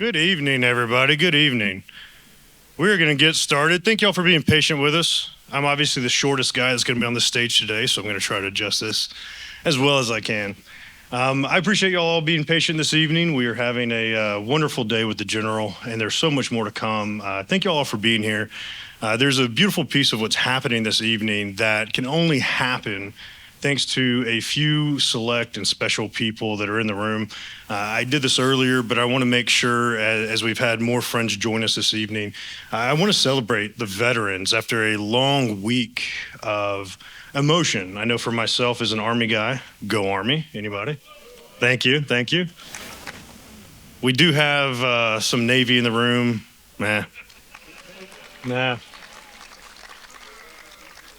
Good evening, everybody. Good evening. We're going to get started. Thank y'all for being patient with us. I'm obviously the shortest guy that's going to be on the stage today, so I'm going to try to adjust this as well as I can. I appreciate y'all all being patient this evening. We are having a wonderful day with the General, and there's so much more to come. Thank y'all all for being here. There's a beautiful piece of what's happening this evening that can only happen thanks to a few select and special people that are in the room. I did this earlier, but I want to make sure, as we've had more friends join us this evening, I want to celebrate the veterans after a long week of emotion. I know for myself as an Army guy, go Army, anybody? Thank you, thank you. We do have some Navy in the room. Nah.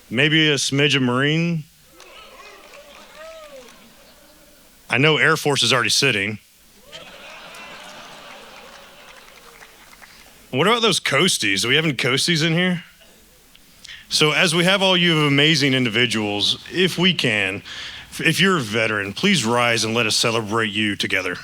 Maybe a smidge of Marine. I know Air Force is already sitting. What about those Coasties? Do we have any Coasties in here? So as we have all you amazing individuals, if we can, if you're a veteran, please rise and let us celebrate you together.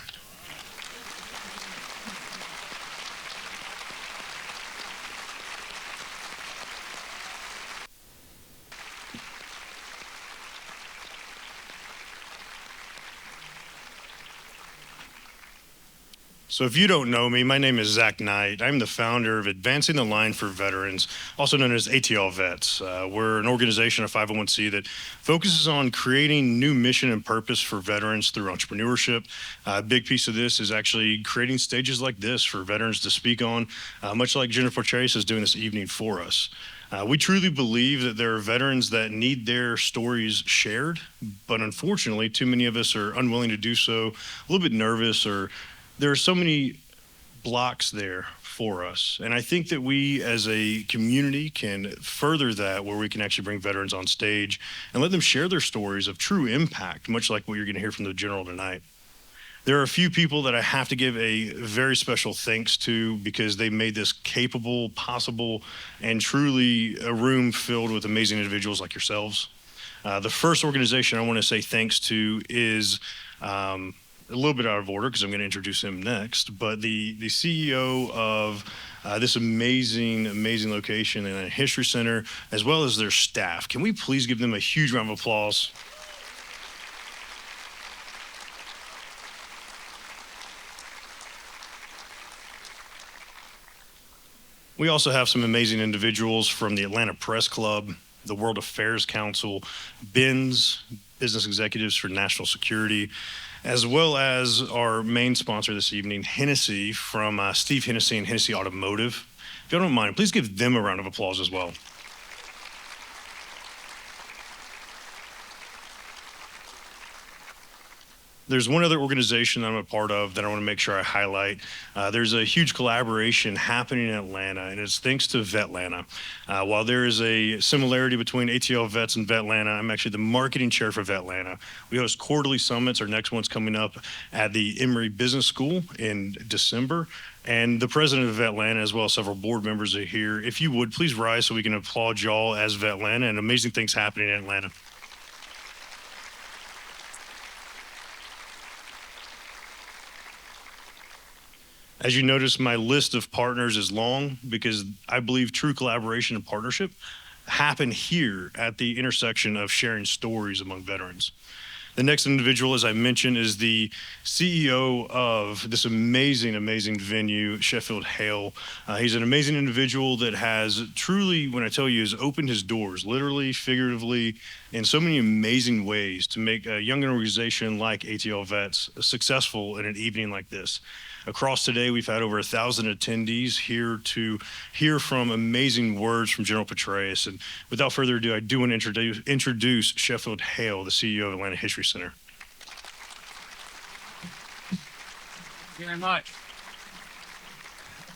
So if you don't know me, my name is Zach Knight. I'm the founder of Advancing the Line for Veterans, also known as ATL Vets. We're an organization, a 501c, that focuses on creating new mission and purpose for veterans through entrepreneurship. A big piece of this is actually creating stages like this for veterans to speak on, much like General Petraeus is doing this evening for us. We truly believe that there are veterans that need their stories shared, but unfortunately, too many of us are unwilling to do so, a little bit nervous, or there are so many blocks there for us. And I think that we as a community can further that, where we can actually bring veterans on stage and let them share their stories of true impact, much like what you're going to hear from the General tonight. There are a few people that I have to give a very special thanks to because they made this capable, possible, and truly a room filled with amazing individuals like yourselves. The first organization I want to say thanks to is a little bit out of order because I'm going to introduce him next, but the CEO of this amazing location and a history center, as well as their staff. Can we please give them a huge round of applause? We also have some amazing individuals from the Atlanta Press Club, the World Affairs Council, BINS, Business Executives for National Security, as well as our main sponsor this evening, Hennessy, from Steve Hennessy and Hennessy Automotive. If you don't mind, please give them a round of applause as well. There's one other organization that I'm a part of that I want to make sure I highlight. There's a huge collaboration happening in Atlanta, and it's thanks to Vetlanta. While there is a similarity between ATL Vets and Vetlanta, I'm actually the marketing chair for Vetlanta. We host quarterly summits. Our next one's coming up at the Emory Business School in December. And the president of Vetlanta, as well as several board members, are here. If you would, please rise so we can applaud y'all as Vetlanta, and amazing things happening in Atlanta. As you notice, my list of partners is long because I believe true collaboration and partnership happen here at the intersection of sharing stories among veterans. The next individual, as I mentioned, is the CEO of this amazing venue, Sheffield Hale. He's an amazing individual that has truly, when I tell you, has opened his doors, literally, figuratively, in so many amazing ways to make a young organization like ATL Vets successful in an evening like this. Across today, we've had over 1,000 attendees here to hear from amazing words from General Petraeus. And without further ado, I do want to introduce Sheffield Hale, the CEO of Atlanta History Center. Thank you very much.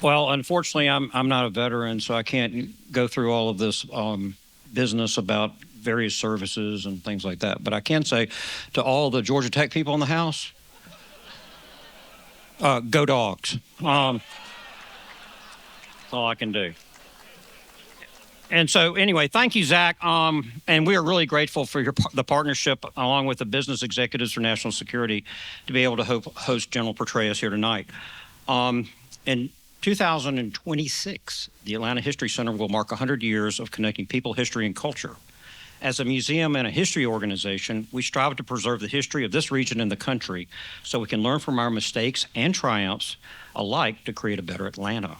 Well, unfortunately, I'm not a veteran, so I can't go through all of this business about various services and things like that. But I can say to all the Georgia Tech people in the house, go Dogs. That's all I can do. And so anyway, thank you, Zach. And we are really grateful for the partnership along with the Business Executives for National Security to be able to host General Petraeus here tonight. In 2026, the Atlanta History Center will mark 100 years of connecting people, history, and culture. As a museum and a history organization, we strive to preserve the history of this region and the country so we can learn from our mistakes and triumphs alike to create a better Atlanta.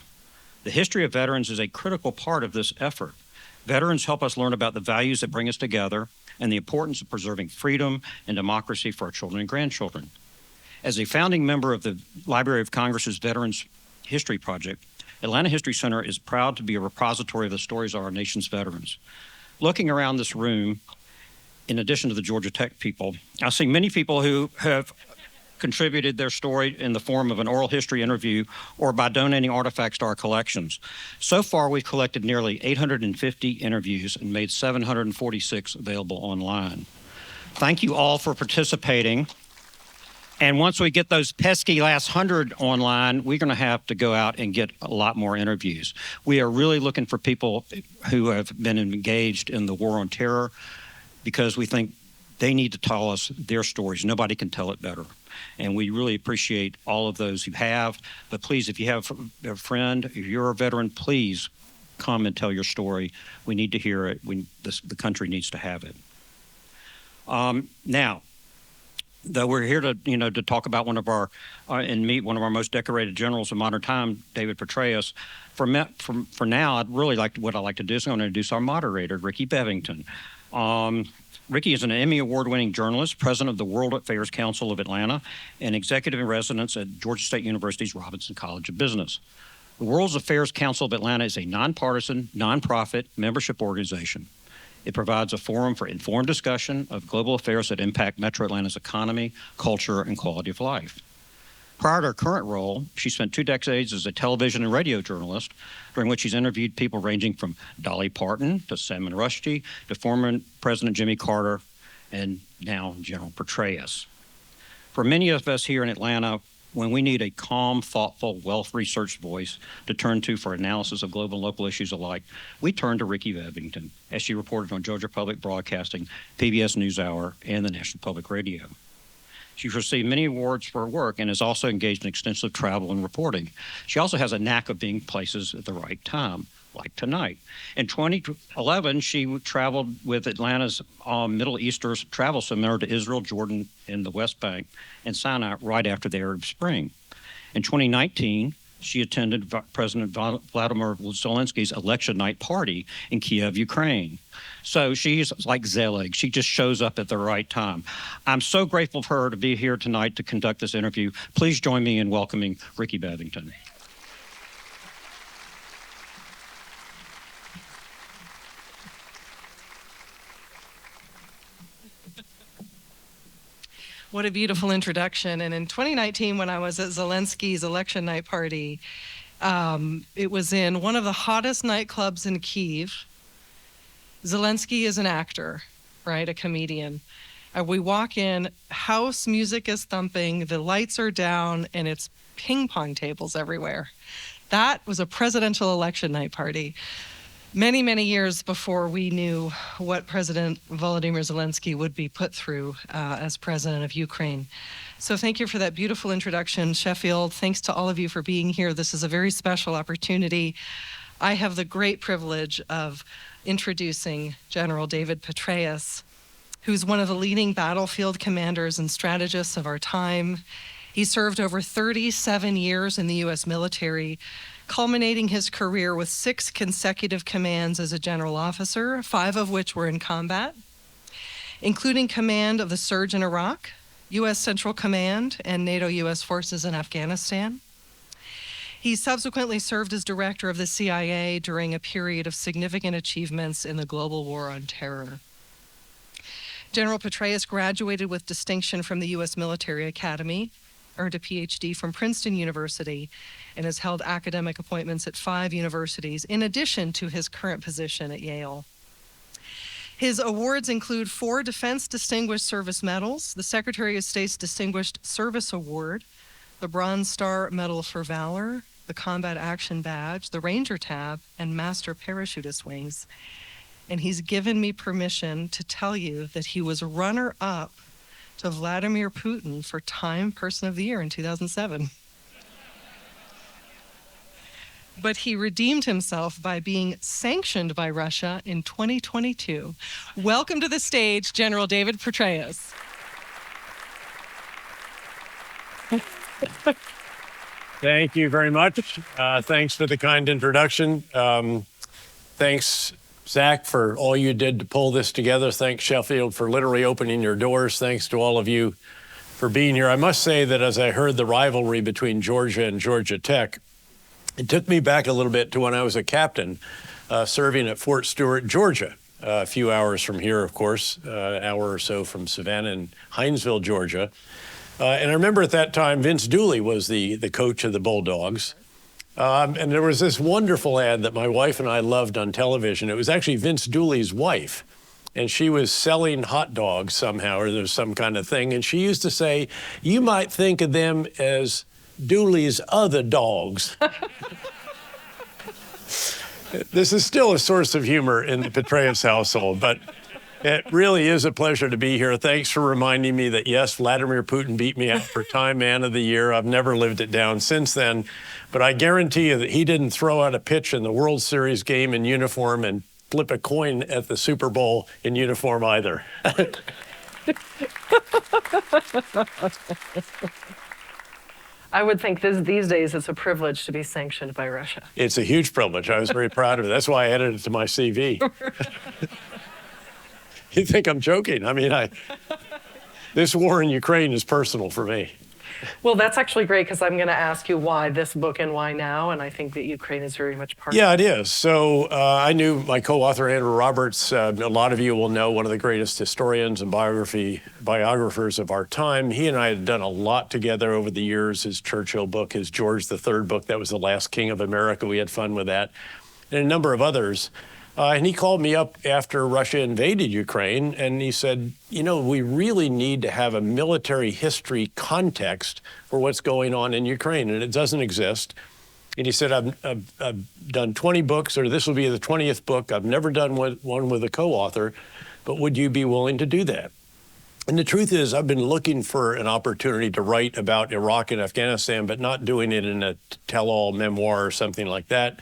The history of veterans is a critical part of this effort. Veterans help us learn about the values that bring us together and the importance of preserving freedom and democracy for our children and grandchildren. As a founding member of the Library of Congress's Veterans History Project, Atlanta History Center is proud to be a repository of the stories of our nation's veterans. Looking around this room, in addition to the Georgia Tech people, I see many people who have contributed their story in the form of an oral history interview or by donating artifacts to our collections. So far, we've collected nearly 850 interviews and made 746 available online. Thank you all for participating. And once we get those pesky last 100 online, we're going to have to go out and get a lot more interviews. We are really looking for people who have been engaged in the war on terror because we think they need to tell us their stories. Nobody can tell it better. And we really appreciate all of those who have. But please, if you have a friend, if you're a veteran, please come and tell your story. We need to hear it. The country needs to have it. Now, though we're here to talk about one of our and meet one of our most decorated generals of modern time, David Petraeus. For now, I'd like to do is I'm going to introduce our moderator, Ricky Bevington. Ricky is an Emmy Award-winning journalist, president of the World Affairs Council of Atlanta, and executive in residence at Georgia State University's Robinson College of Business. The World Affairs Council of Atlanta is a nonpartisan, nonprofit membership organization. It provides a forum for informed discussion of global affairs that impact Metro Atlanta's economy, culture, and quality of life. Prior to her current role, she spent 2 decades as a television and radio journalist, during which she's interviewed people ranging from Dolly Parton to Salman Rushdie to former President Jimmy Carter and now General Petraeus. For many of us here in Atlanta, when we need a calm, thoughtful, well-researched voice to turn to for analysis of global and local issues alike, we turn to Ricky Bevington, as she reported on Georgia Public Broadcasting, PBS NewsHour, and the National Public Radio. She's received many awards for her work and is also engaged in extensive travel and reporting. She also has a knack of being places at the right time, like tonight. In 2011, she traveled with Atlanta's Middle Eastern Travel Seminar to Israel, Jordan, and the West Bank, and Sinai right after the Arab Spring. In 2019, she attended President Vladimir Zelensky's election night party in Kiev, Ukraine. So she's like Zelig. She just shows up at the right time. I'm so grateful for her to be here tonight to conduct this interview. Please join me in welcoming Ricky Bevington. What a beautiful introduction. And in 2019, when I was at Zelensky's election night party, it was in one of the hottest nightclubs in Kyiv. Zelensky is an actor, right? A comedian. We walk in, house music is thumping, the lights are down, and it's ping pong tables everywhere. That was a presidential election night party. Many, many years before we knew what President Volodymyr Zelensky would be put through as president of Ukraine. So thank you for that beautiful introduction, Sheffield. Thanks to all of you for being here. This is a very special opportunity. I have the great privilege of introducing General David Petraeus, who's one of the leading battlefield commanders and strategists of our time. He served over 37 years in the U.S. military, culminating his career with 6 consecutive commands as a general officer, 5 of which were in combat, including command of the surge in Iraq, U.S. Central Command, and NATO U.S. forces in Afghanistan. He subsequently served as director of the CIA during a period of significant achievements in the global war on terror. General Petraeus graduated with distinction from the U.S. Military Academy, earned a PhD from Princeton University, and has held academic appointments at 5 universities, in addition to his current position at Yale. His awards include 4 Defense Distinguished Service Medals, the Secretary of State's Distinguished Service Award, the Bronze Star Medal for Valor, the Combat Action Badge, the Ranger Tab, and Master Parachutist Wings. And he's given me permission to tell you that he was runner-up to Vladimir Putin for Time Person of the Year in 2007. but he redeemed himself by being sanctioned by Russia in 2022. Welcome to the stage, General David Petraeus. Thank you very much. Thanks for the kind introduction. Thanks, Zach, for all you did to pull this together. Thanks, Sheffield, for literally opening your doors. Thanks to all of you for being here. I must say that as I heard the rivalry between Georgia and Georgia Tech, it took me back a little bit to when I was a captain serving at Fort Stewart, Georgia, a few hours from here, of course, an hour or so from Savannah and Hinesville, Georgia. And I remember at that time, Vince Dooley was the coach of the Bulldogs. And there was this wonderful ad that my wife and I loved on television. It was actually Vince Dooley's wife. And she was selling hot dogs somehow, or there's some kind of thing. And she used to say, "You might think of them as Dooley's other dogs." This is still a source of humor in the Petraeus household, but it really is a pleasure to be here. Thanks for reminding me that, yes, Vladimir Putin beat me out for Time Man of the Year. I've never lived it down since then. But I guarantee you that he didn't throw out a pitch in the World Series game in uniform and flip a coin at the Super Bowl in uniform either. I would think these days it's a privilege to be sanctioned by Russia. It's a huge privilege. I was very proud of it. That's why I added it to my CV. You think I'm joking? I mean, this war in Ukraine is personal for me. Well, that's actually great because I'm going to ask you why this book and why now, and I think that Ukraine is very much part of it. Yeah, it is. So I knew my co-author, Andrew Roberts. A lot of you will know, one of the greatest historians and biographers of our time. He and I had done a lot together over the years. His Churchill book, his George III book, that was The Last King of America. We had fun with that, and a number of others. And he called me up after Russia invaded Ukraine, and he said, you know, we really need to have a military history context for what's going on in Ukraine, and it doesn't exist. And he said, I've done 20 books, or this will be the 20th book. I've never done one with a co-author, but would you be willing to do that? And the truth is, I've been looking for an opportunity to write about Iraq and Afghanistan, but not doing it in a tell-all memoir or something like that.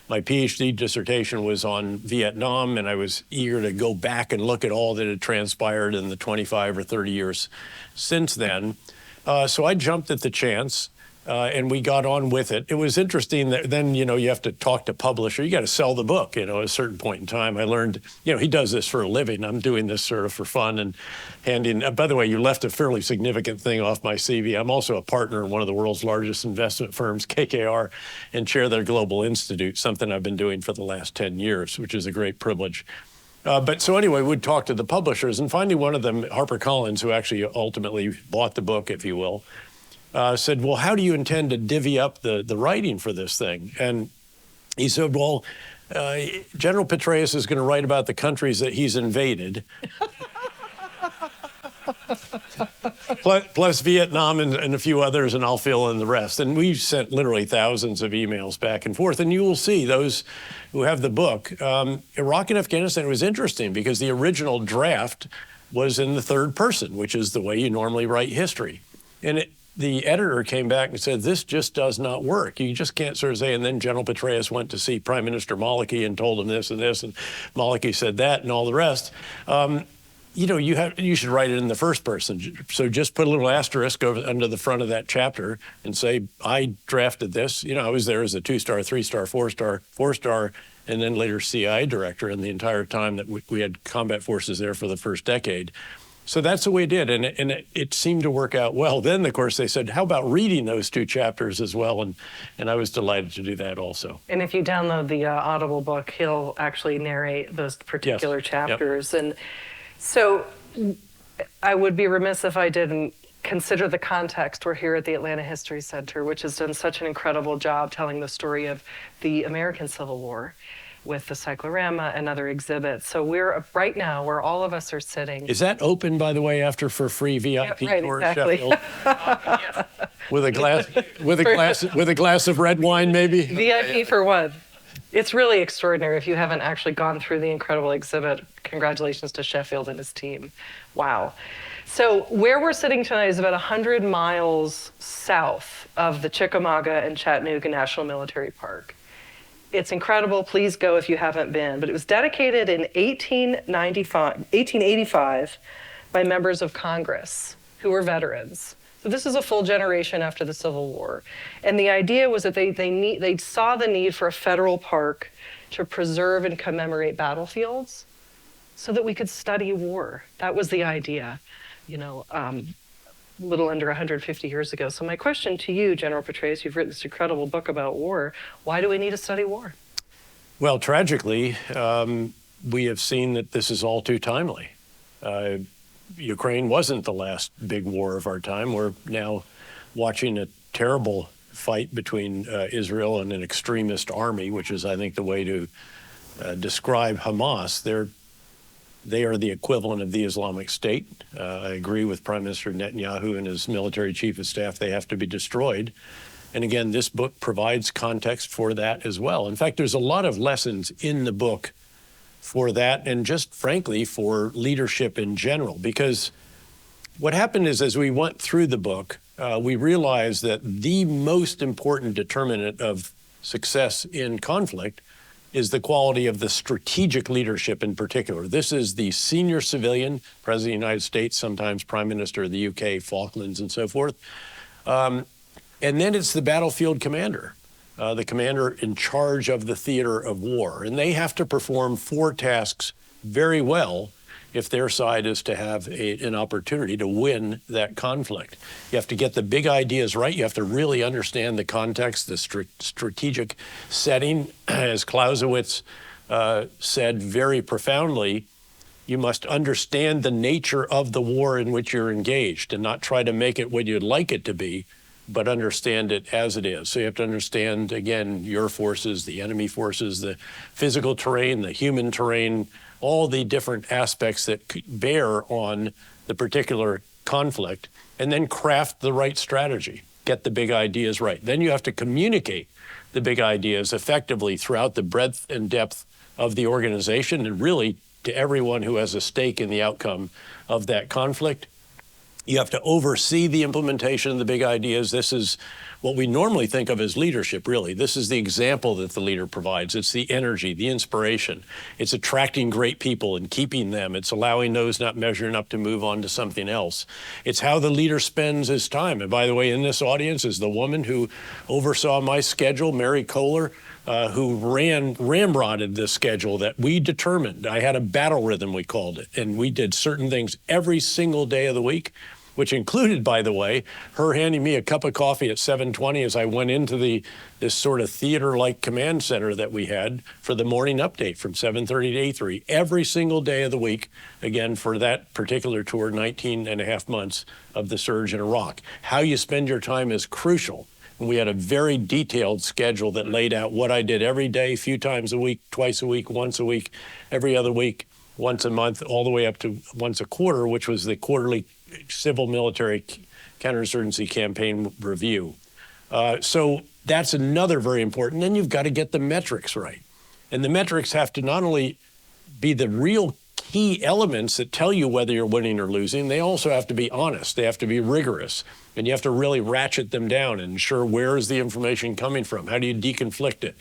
My PhD dissertation was on Vietnam, and I was eager to go back and look at all that had transpired in the 25 or 30 years since then. So I jumped at the chance, and we got on with it. It was interesting that then, you know, you have to talk to publisher. You got to sell the book, you know, at a certain point in time. I learned, you know, he does this for a living. I'm doing this sort of for fun and handing. By the way, you left a fairly significant thing off my CV. I'm also a partner in one of the world's largest investment firms, KKR, and chair their Global Institute, something I've been doing for the last 10 years, which is a great privilege. But so anyway, we'd talk to the publishers, and finally one of them, HarperCollins, who actually ultimately bought the book, if you will, said, well, how do you intend to divvy up the writing for this thing? And he said, well, General Petraeus is going to write about the countries that he's invaded, plus Vietnam and a few others, and I'll fill in the rest. And we sent literally thousands of emails back and forth. And you will see, those who have the book, Iraq and Afghanistan was interesting because the original draft was in the third person, which is the way you normally write history. And the editor came back and said, this just does not work. You just can't sort of say, and then General Petraeus went to see Prime Minister Maliki and told him this, and Maliki said that, and all the rest. You know, you should write it in the first person. So just put a little asterisk under the front of that chapter and say, I drafted this. You know, I was there as a 2-star, 3-star, 4-star, 4-star, and then later CIA director, and the entire time that we had combat forces there for the first decade. So that's the way it did, and it seemed to work out well. Then, of course, they said, how about reading those 2 chapters as well? And I was delighted to do that also. And if you download the Audible book, he'll actually narrate those particular chapters. Yep. And so I would be remiss if I didn't consider the context. We're here at the Atlanta History Center, which has done such an incredible job telling the story of the American Civil War with the cyclorama and other exhibits. So we're right now where all of us are sitting. Is that open, by the way, after for free VIP tour, exactly. Sheffield? With a glass of red wine, maybe? VIP for one. It's really extraordinary. If you haven't actually gone through the incredible exhibit, congratulations to Sheffield and his team. Wow. So where we're sitting tonight is about 100 miles south of the Chickamauga and Chattanooga National Military Park. It's incredible. Please go if you haven't been. But it was dedicated in 1885 by members of Congress who were veterans. So this is a full generation after the Civil War. And the idea was that they saw the need for a federal park to preserve and commemorate battlefields so that we could study war. That was the idea, a little under 150 years ago. So my question to you, General Petraeus, you've written this incredible book about war. Why do we need to study war? Well, tragically, we have seen that this is all too timely. Ukraine wasn't the last big war of our time. We're now watching a terrible fight between Israel and an extremist army, which is, I think, the way to describe Hamas. They are the equivalent of the Islamic State. I agree with Prime Minister Netanyahu and his military chief of staff. They have to be destroyed. And again, this book provides context for that as well. In fact, there's a lot of lessons in the book for that and just frankly for leadership in general. Because what happened is as we went through the book, we realized that the most important determinant of success in conflict is the quality of the strategic leadership in particular. This is the senior civilian, President of the United States, sometimes Prime Minister of the UK, Falklands, and so forth. And then it's the battlefield commander, the commander in charge of the theater of war. And they have to perform 4 tasks very well if their side is to have an opportunity to win that conflict. You have to get the big ideas right. You have to really understand the context, the strategic setting. As Clausewitz said very profoundly, you must understand the nature of the war in which you're engaged and not try to make it what you'd like it to be, but understand it as it is. So you have to understand, again, your forces, the enemy forces, the physical terrain, the human terrain, all the different aspects that bear on the particular conflict, and then craft the right strategy, get the big ideas right. Then you have to communicate the big ideas effectively throughout the breadth and depth of the organization and really to everyone who has a stake in the outcome of that conflict. You have to oversee the implementation of the big ideas. This is what we normally think of as leadership, really. This is the example that the leader provides. It's the energy, the inspiration. It's attracting great people and keeping them. It's allowing those not measuring up to move on to something else. It's how the leader spends his time. And by the way, in this audience is the woman who oversaw my schedule, Mary Kohler, who ramrodded this schedule that we determined. I had a battle rhythm, we called it, and we did certain things every single day of the week, which included, by the way, her handing me a cup of coffee at 7:20 as I went into this sort of theater-like command center that we had for the morning update from 7:30 to 8:30 every single day of the week, again, for that particular tour, 19 and a half months of the surge in Iraq. How you spend your time is crucial. And we had a very detailed schedule that laid out what I did every day, a few times a week, twice a week, once a week, every other week, once a month, all the way up to once a quarter, which was the quarterly civil military counterinsurgency campaign review. So that's another very important. Then you've got to get the metrics right. And the metrics have to not only be the real key elements that tell you whether you're winning or losing, they also have to be honest. They have to be rigorous. And you have to really ratchet them down and ensure where is the information coming from? How do you deconflict it?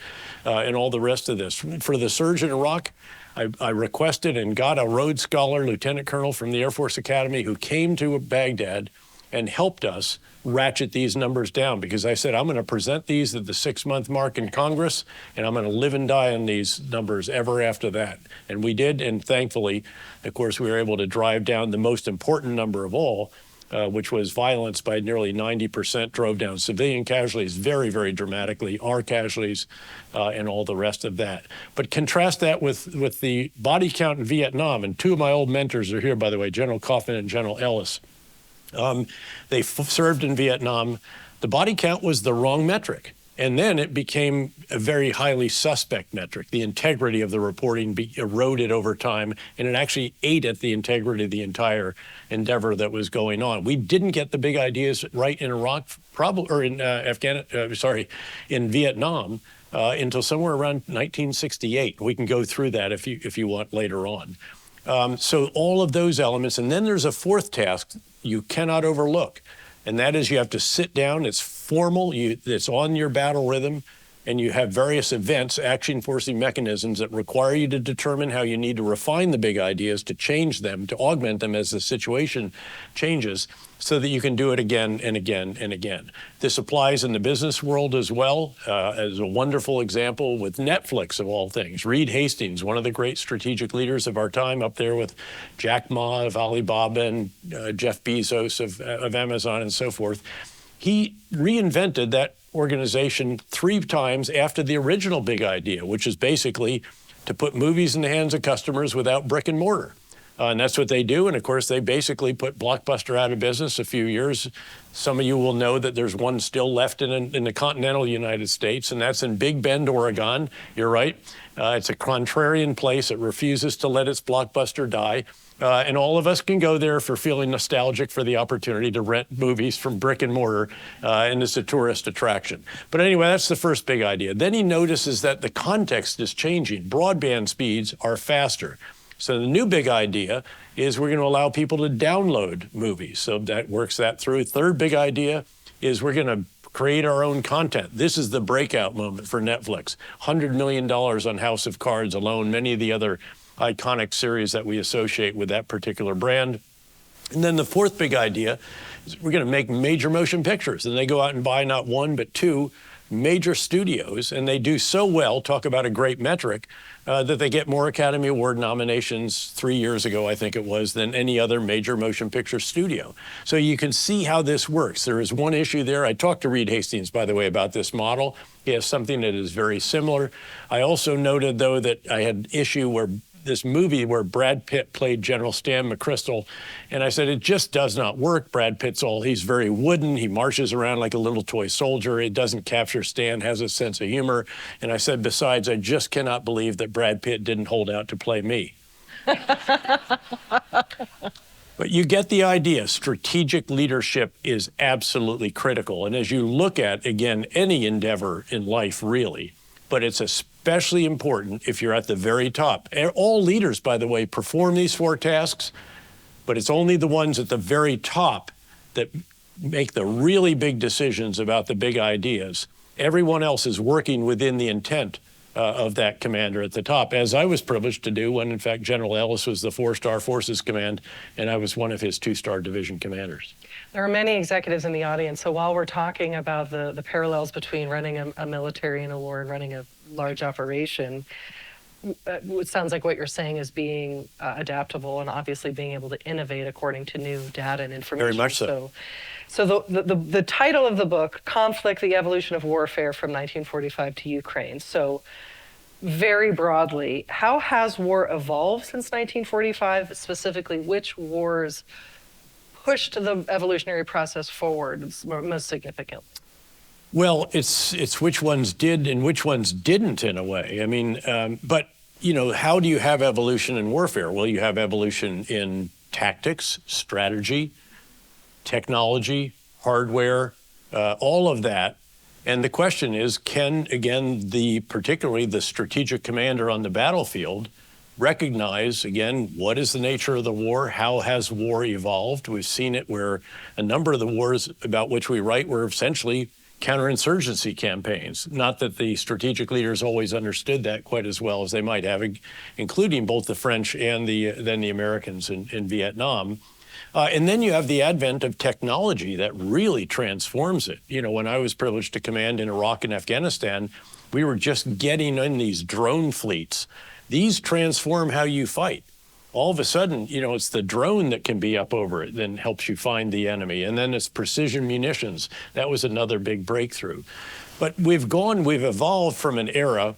And all the rest of this. For the surge in Iraq, I requested and got a Rhodes Scholar, Lieutenant Colonel from the Air Force Academy, who came to Baghdad and helped us ratchet these numbers down, because I said, I'm going to present these at the 6-month mark in Congress, and I'm going to live and die on these numbers ever after that. And we did, and thankfully, of course, we were able to drive down the most important number of all, which was violence by nearly 90%, drove down civilian casualties very, very dramatically, our casualties, and all the rest of that. But contrast that with the body count in Vietnam, and 2 of my old mentors are here, by the way, General Kaufman and General Ellis. They served in Vietnam. The body count was the wrong metric. And then it became a very highly suspect metric. The integrity of the reporting eroded over time, and it actually ate at the integrity of the entire endeavor that was going on. We didn't get the big ideas right in Iraq, in Vietnam, until somewhere around 1968. We can go through that if you want later on. So all of those elements, and then there's a 4th task you cannot overlook. And that is you have to sit down, it's formal, it's on your battle rhythm, and you have various events, action-forcing mechanisms that require you to determine how you need to refine the big ideas, to change them, to augment them as the situation changes, so that you can do it again and again and again. This applies in the business world as well, as a wonderful example with Netflix of all things. Reed Hastings, one of the great strategic leaders of our time, up there with Jack Ma of Alibaba and Jeff Bezos of Amazon and so forth. He reinvented that organization 3 times after the original big idea, which is basically to put movies in the hands of customers without brick and mortar. And that's what they do. And of course, they basically put Blockbuster out of business a few years. Some of you will know that there's one still left in the continental United States, and that's in Big Bend, Oregon. You're right. It's a contrarian place. It refuses to let its Blockbuster die. And all of us can go there for feeling nostalgic for the opportunity to rent movies from brick and mortar, and it's a tourist attraction. But anyway, that's the first big idea. Then he notices that the context is changing. Broadband speeds are faster. So the new big idea is we're going to allow people to download movies. So that works that through. Third big idea is we're going to create our own content. This is the breakout moment for Netflix. $100 million on House of Cards alone, many of the other iconic series that we associate with that particular brand. And then the fourth big idea is we're going to make major motion pictures. And they go out and buy not 1, but 2 major studios, and they do so well, talk about a great metric, that they get more Academy Award nominations 3 years ago, I think it was, than any other major motion picture studio. So you can see how this works. There is one issue there. I talked to Reed Hastings, by the way, about this model. He has something that is very similar. I also noted, though, that I had issue where this movie where Brad Pitt played General Stan McChrystal, and I said, it just does not work. Brad Pitt's he's very wooden. He marches around like a little toy soldier. It doesn't capture Stan, has a sense of humor. And I said, besides, I just cannot believe that Brad Pitt didn't hold out to play me. But you get the idea. Strategic leadership is absolutely critical. And as you look at, again, any endeavor in life, really, but it's especially important if you're at the very top. All leaders, by the way, perform these 4 tasks, but it's only the ones at the very top that make the really big decisions about the big ideas. Everyone else is working within the intent of that commander at the top, as I was privileged to do when, in fact, General Ellis was the 4-star Forces Command, and I was one of his 2-star division commanders. There are many executives in the audience, so while we're talking about the parallels between running a military in a war and running a large operation, it sounds like what you're saying is being adaptable and obviously being able to innovate according to new data and information. Very much so. So the title of the book, Conflict, the Evolution of Warfare from 1945 to Ukraine. So very broadly, how has war evolved since 1945? Specifically, which wars pushed the evolutionary process forward most significantly? Well, it's which ones did and which ones didn't, in a way. I mean, but, how do you have evolution in warfare? Well, you have evolution in tactics, strategy, technology, hardware, all of that. And the question is, can, again, particularly the strategic commander on the battlefield recognize, again, what is the nature of the war? How has war evolved? We've seen it where a number of the wars about which we write were essentially counterinsurgency campaigns. Not that the strategic leaders always understood that quite as well as they might have, including both the French and then the Americans in Vietnam. And then you have the advent of technology that really transforms it. When I was privileged to command in Iraq and Afghanistan, we were just getting in these drone fleets. These transform how you fight. All of a sudden, it's the drone that can be up over it, then helps you find the enemy. And then it's precision munitions. That was another big breakthrough. But we've evolved from an era,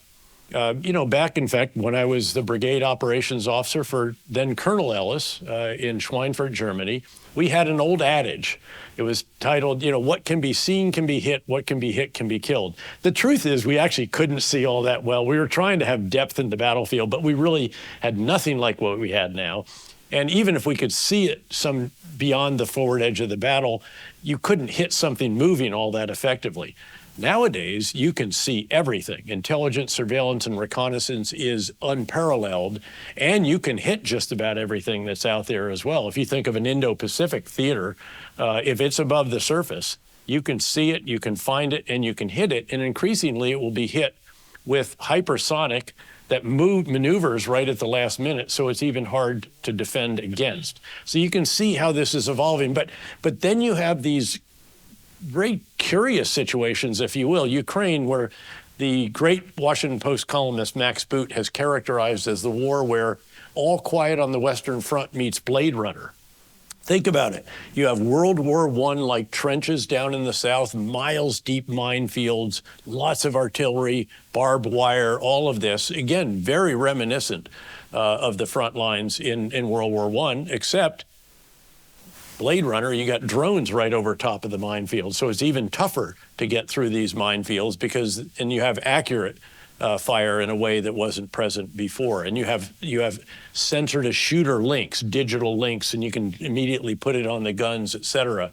back, in fact, when I was the brigade operations officer for then Colonel Ellis in Schweinfurt, Germany, we had an old adage. It was titled, what can be seen can be hit, what can be hit can be killed. The truth is we actually couldn't see all that well. We were trying to have depth in the battlefield, but we really had nothing like what we had now. And even if we could see it some beyond the forward edge of the battle, you couldn't hit something moving all that effectively. Nowadays, you can see everything. Intelligence, surveillance, and reconnaissance is unparalleled, and you can hit just about everything that's out there as well. If you think of an Indo-Pacific theater, if it's above the surface, You can see it, you can find it, and you can hit it. And increasingly, it will be hit with hypersonic that maneuvers right at the last minute, so it's even hard to defend against. So you can see how this is evolving. But then you have these very curious situations, if you will. Ukraine, where the great Washington Post columnist Max Boot has characterized as the war where all quiet on the Western Front meets Blade Runner. Think about it. You have World War I-like trenches down in the south, miles deep minefields, lots of artillery, barbed wire, all of this. Again, very reminiscent of the front lines in World War I, except Blade Runner, you got drones right over top of the minefield. So it's even tougher to get through these minefields and you have accurate fire in a way that wasn't present before. And you have sensor to shooter links, digital links, and you can immediately put it on the guns, et cetera.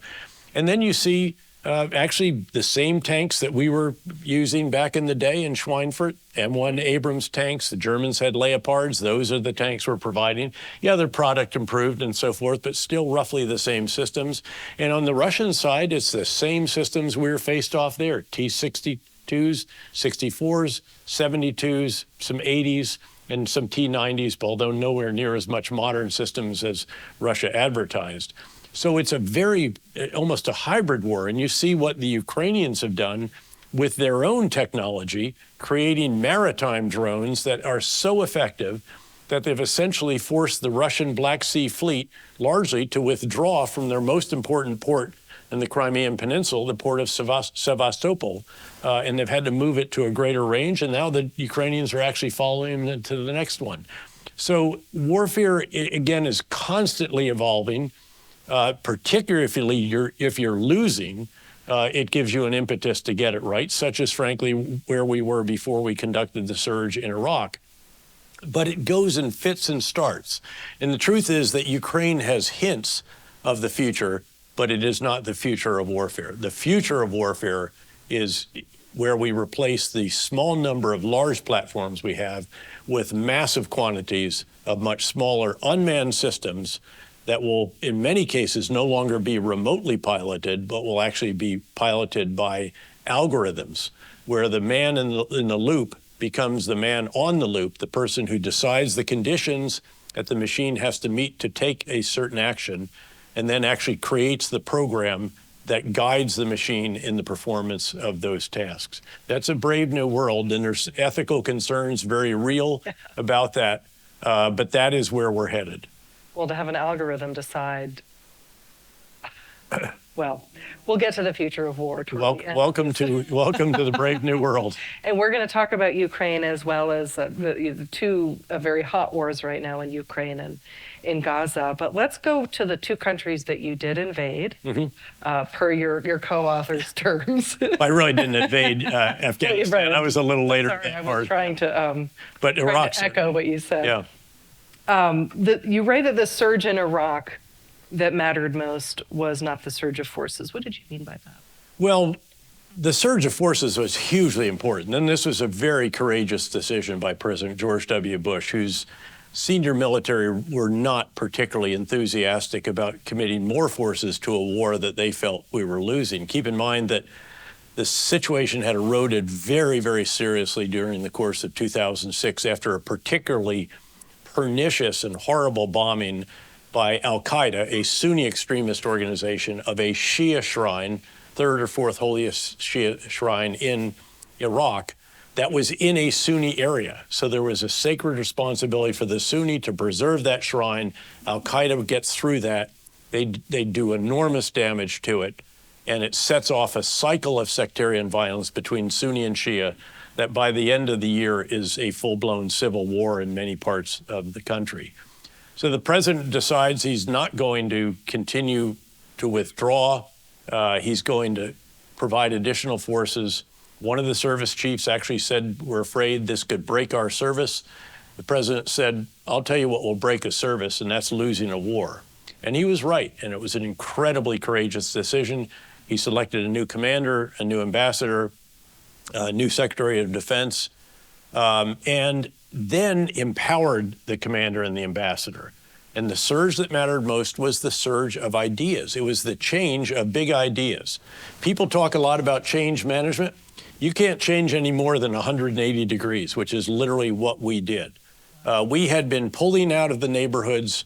And then you see actually the same tanks that we were using back in the day in Schweinfurt, M1 Abrams tanks. The Germans had Leopards. Those are the tanks we're providing. Yeah, their product improved and so forth, but still roughly the same systems. And on the Russian side, it's the same systems we were faced off there, T-62s, 64s, 72s, some 80s, and some T-90s, although nowhere near as much modern systems as Russia advertised. So it's almost a hybrid war. And you see what the Ukrainians have done with their own technology, creating maritime drones that are so effective that they've essentially forced the Russian Black Sea Fleet largely to withdraw from their most important port in the Crimean Peninsula, the port of Sevastopol, and they've had to move it to a greater range, and now the Ukrainians are actually following them to the next one. So warfare, again, is constantly evolving, particularly if you're losing. It gives you an impetus to get it right, such as, frankly, where we were before we conducted the surge in Iraq. But it goes in fits and starts. And the truth is that Ukraine has hints of the future, but it is not the future of warfare. The future of warfare is where we replace the small number of large platforms we have with massive quantities of much smaller unmanned systems that will, in many cases, no longer be remotely piloted, but will actually be piloted by algorithms, where the man in the loop becomes the man on the loop, the person who decides the conditions that the machine has to meet to take a certain action, and then actually creates the program that guides the machine in the performance of those tasks. That's a brave new world, and there's ethical concerns, very real about that, but that is where we're headed. Well, to have an algorithm decide, well, we'll get to the future of war. Welcome to the brave new world. And we're going to talk about Ukraine as well as the two very hot wars right now in Ukraine and in Gaza. But let's go to the two countries that you did invade, per your co-author's terms. I really didn't invade Afghanistan. I was a little later. Sorry, I was trying to, but Iraq, echo what you said. Yeah. You write that the surge in Iraq that mattered most was not the surge of forces. What did you mean by that? Well, the surge of forces was hugely important, and this was a very courageous decision by President George W. Bush, whose senior military were not particularly enthusiastic about committing more forces to a war that they felt we were losing. Keep in mind that the situation had eroded very, very seriously during the course of 2006 after a particularly pernicious and horrible bombing by Al-Qaeda, a Sunni extremist organization, of a Shia shrine, third or fourth holiest Shia shrine in Iraq, that was in a Sunni area. So there was a sacred responsibility for the Sunni to preserve that shrine. Al-Qaeda gets through that. They do enormous damage to it, and it sets off a cycle of sectarian violence between Sunni and Shia that by the end of the year is a full-blown civil war in many parts of the country. So the president decides he's not going to continue to withdraw. He's going to provide additional forces. One of the service chiefs actually said, we're afraid this could break our service. The president said, I'll tell you what will break a service, and that's losing a war. And he was right, and it was an incredibly courageous decision. He selected a new commander, a new ambassador, a new Secretary of Defense, and then empowered the commander and the ambassador. And the surge that mattered most was the surge of ideas. It was the change of big ideas. People talk a lot about change management. You can't change any more than 180 degrees, which is literally what we did. We had been pulling out of the neighborhoods,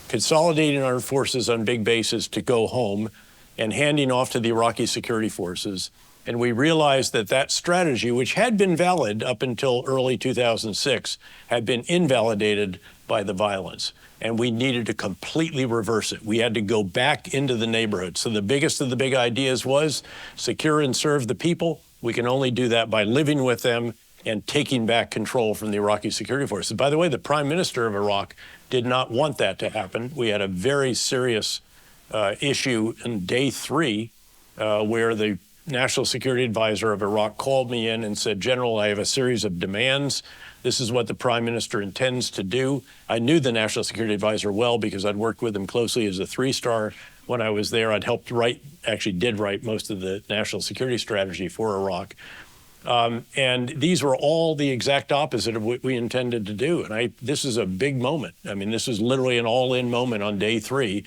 consolidating our forces on big bases to go home and handing off to the Iraqi security forces. And we realized that that strategy, which had been valid up until early 2006, had been invalidated by the violence. And we needed to completely reverse it. We had to go back into the neighborhood. So the biggest of the big ideas was secure and serve the people. We can only do that by living with them and taking back control from the Iraqi security forces. By the way, the prime minister of Iraq did not want that to happen. We had a very serious issue in day 3 where the National Security Advisor of Iraq called me in and said, General, I have a series of demands. This is what the prime minister intends to do. I knew the National Security Advisor well because I'd worked with him closely as a 3-star when I was there. I'd helped write, actually did write most of the national security strategy for Iraq. And these were all the exact opposite of what we intended to do. And this is a big moment. I mean, this is literally an all-in moment on day 3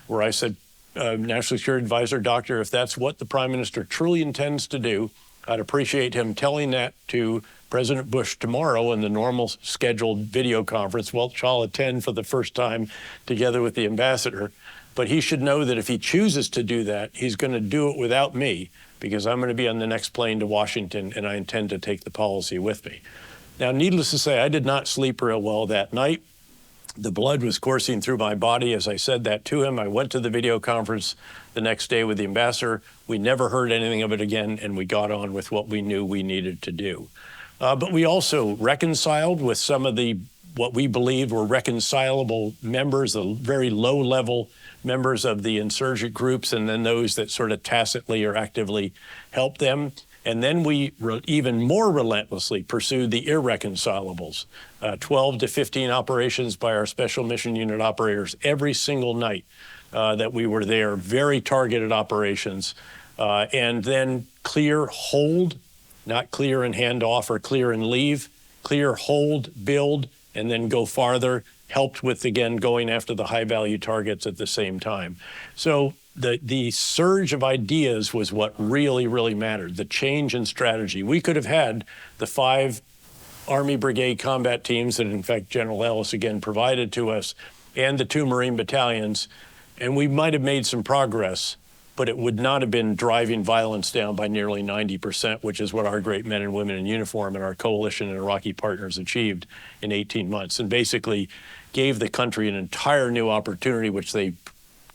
where I said, National Security Advisor, Doctor, if that's what the Prime Minister truly intends to do, I'd appreciate him telling that to President Bush tomorrow in the normal scheduled video conference, which I'll attend for the first time together with the ambassador. But he should know that if he chooses to do that, he's going to do it without me, because I'm going to be on the next plane to Washington, and I intend to take the policy with me. Now, needless to say, I did not sleep real well that night. The blood was coursing through my body as I said that to him. I went to the video conference the next day with the ambassador. We never heard anything of it again, and we got on with what we knew we needed to do. But we also reconciled with some of what we believed were reconcilable members, the very low-level members of the insurgent groups, and then those that sort of tacitly or actively helped them. And then we even more relentlessly pursued the irreconcilables, 12 to 15 operations by our Special Mission Unit operators every single night that we were there, very targeted operations, and then clear, hold, not clear and hand off or clear and leave, clear, hold, build, and then go farther, helped with, again, going after the high-value targets at the same time. So the surge of ideas was what really, really mattered, the change in strategy. We could have had the 5 Army Brigade combat teams that, in fact, General Ellis, again, provided to us, and the 2 Marine battalions, and we might have made some progress, but it would not have been driving violence down by nearly 90%, which is what our great men and women in uniform and our coalition and Iraqi partners achieved in 18 months, and basically gave the country an entire new opportunity, which they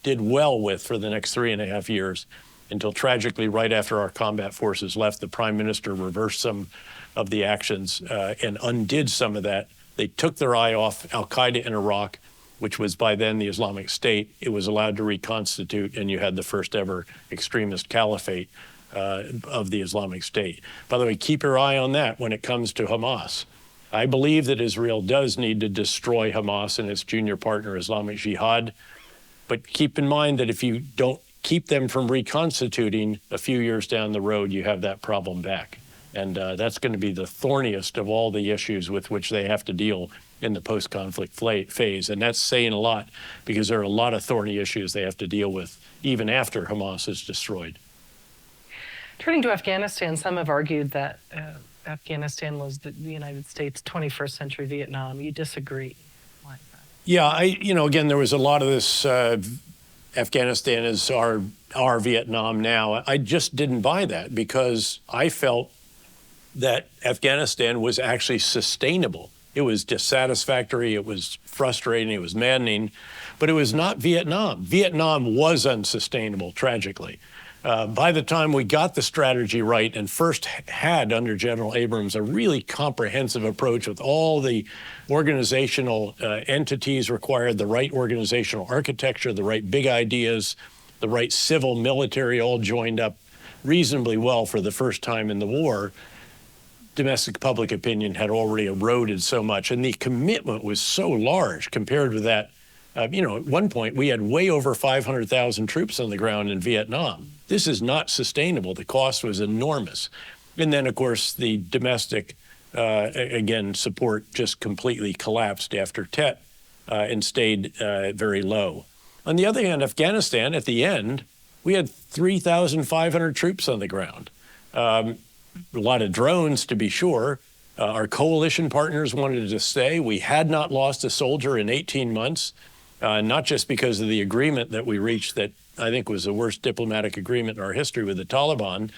did well with for the next 3.5 years, until tragically, right after our combat forces left, the Prime Minister reversed some of the actions and undid some of that. They took their eye off al-Qaeda in Iraq, which was by then the Islamic State. It was allowed to reconstitute, and you had the first ever extremist caliphate of the Islamic State. By the way, keep your eye on that when it comes to Hamas. I believe that Israel does need to destroy Hamas and its junior partner, Islamic Jihad. But keep in mind that if you don't keep them from reconstituting a few years down the road, you have that problem back. And that's going to be the thorniest of all the issues with which they have to deal in the post-conflict phase. And that's saying a lot, because there are a lot of thorny issues they have to deal with even after Hamas is destroyed. Turning to Afghanistan, some have argued that Afghanistan was the United States' 21st century Vietnam. You disagree? Why is that? Yeah, again, there was a lot of this, Afghanistan is our Vietnam now. I just didn't buy that, because I felt that Afghanistan was actually sustainable. It was dissatisfactory, it was frustrating, it was maddening, but it was not Vietnam. Vietnam was unsustainable, tragically. By the time we got the strategy right and first had, under General Abrams, a really comprehensive approach with all the organizational entities required, the right organizational architecture, the right big ideas, the right civil military all joined up reasonably well for the first time in the war, domestic public opinion had already eroded so much, and the commitment was so large compared with that. At one point, we had way over 500,000 troops on the ground in Vietnam. This is not sustainable. The cost was enormous. And then, of course, the domestic, support just completely collapsed after Tet. and stayed very low. On the other hand, Afghanistan, at the end, we had 3,500 troops on the ground. A lot of drones, to be sure. Our coalition partners wanted to stay. We had not lost a soldier in 18 months, not just because of the agreement that we reached that I think was the worst diplomatic agreement in our history with the Taliban,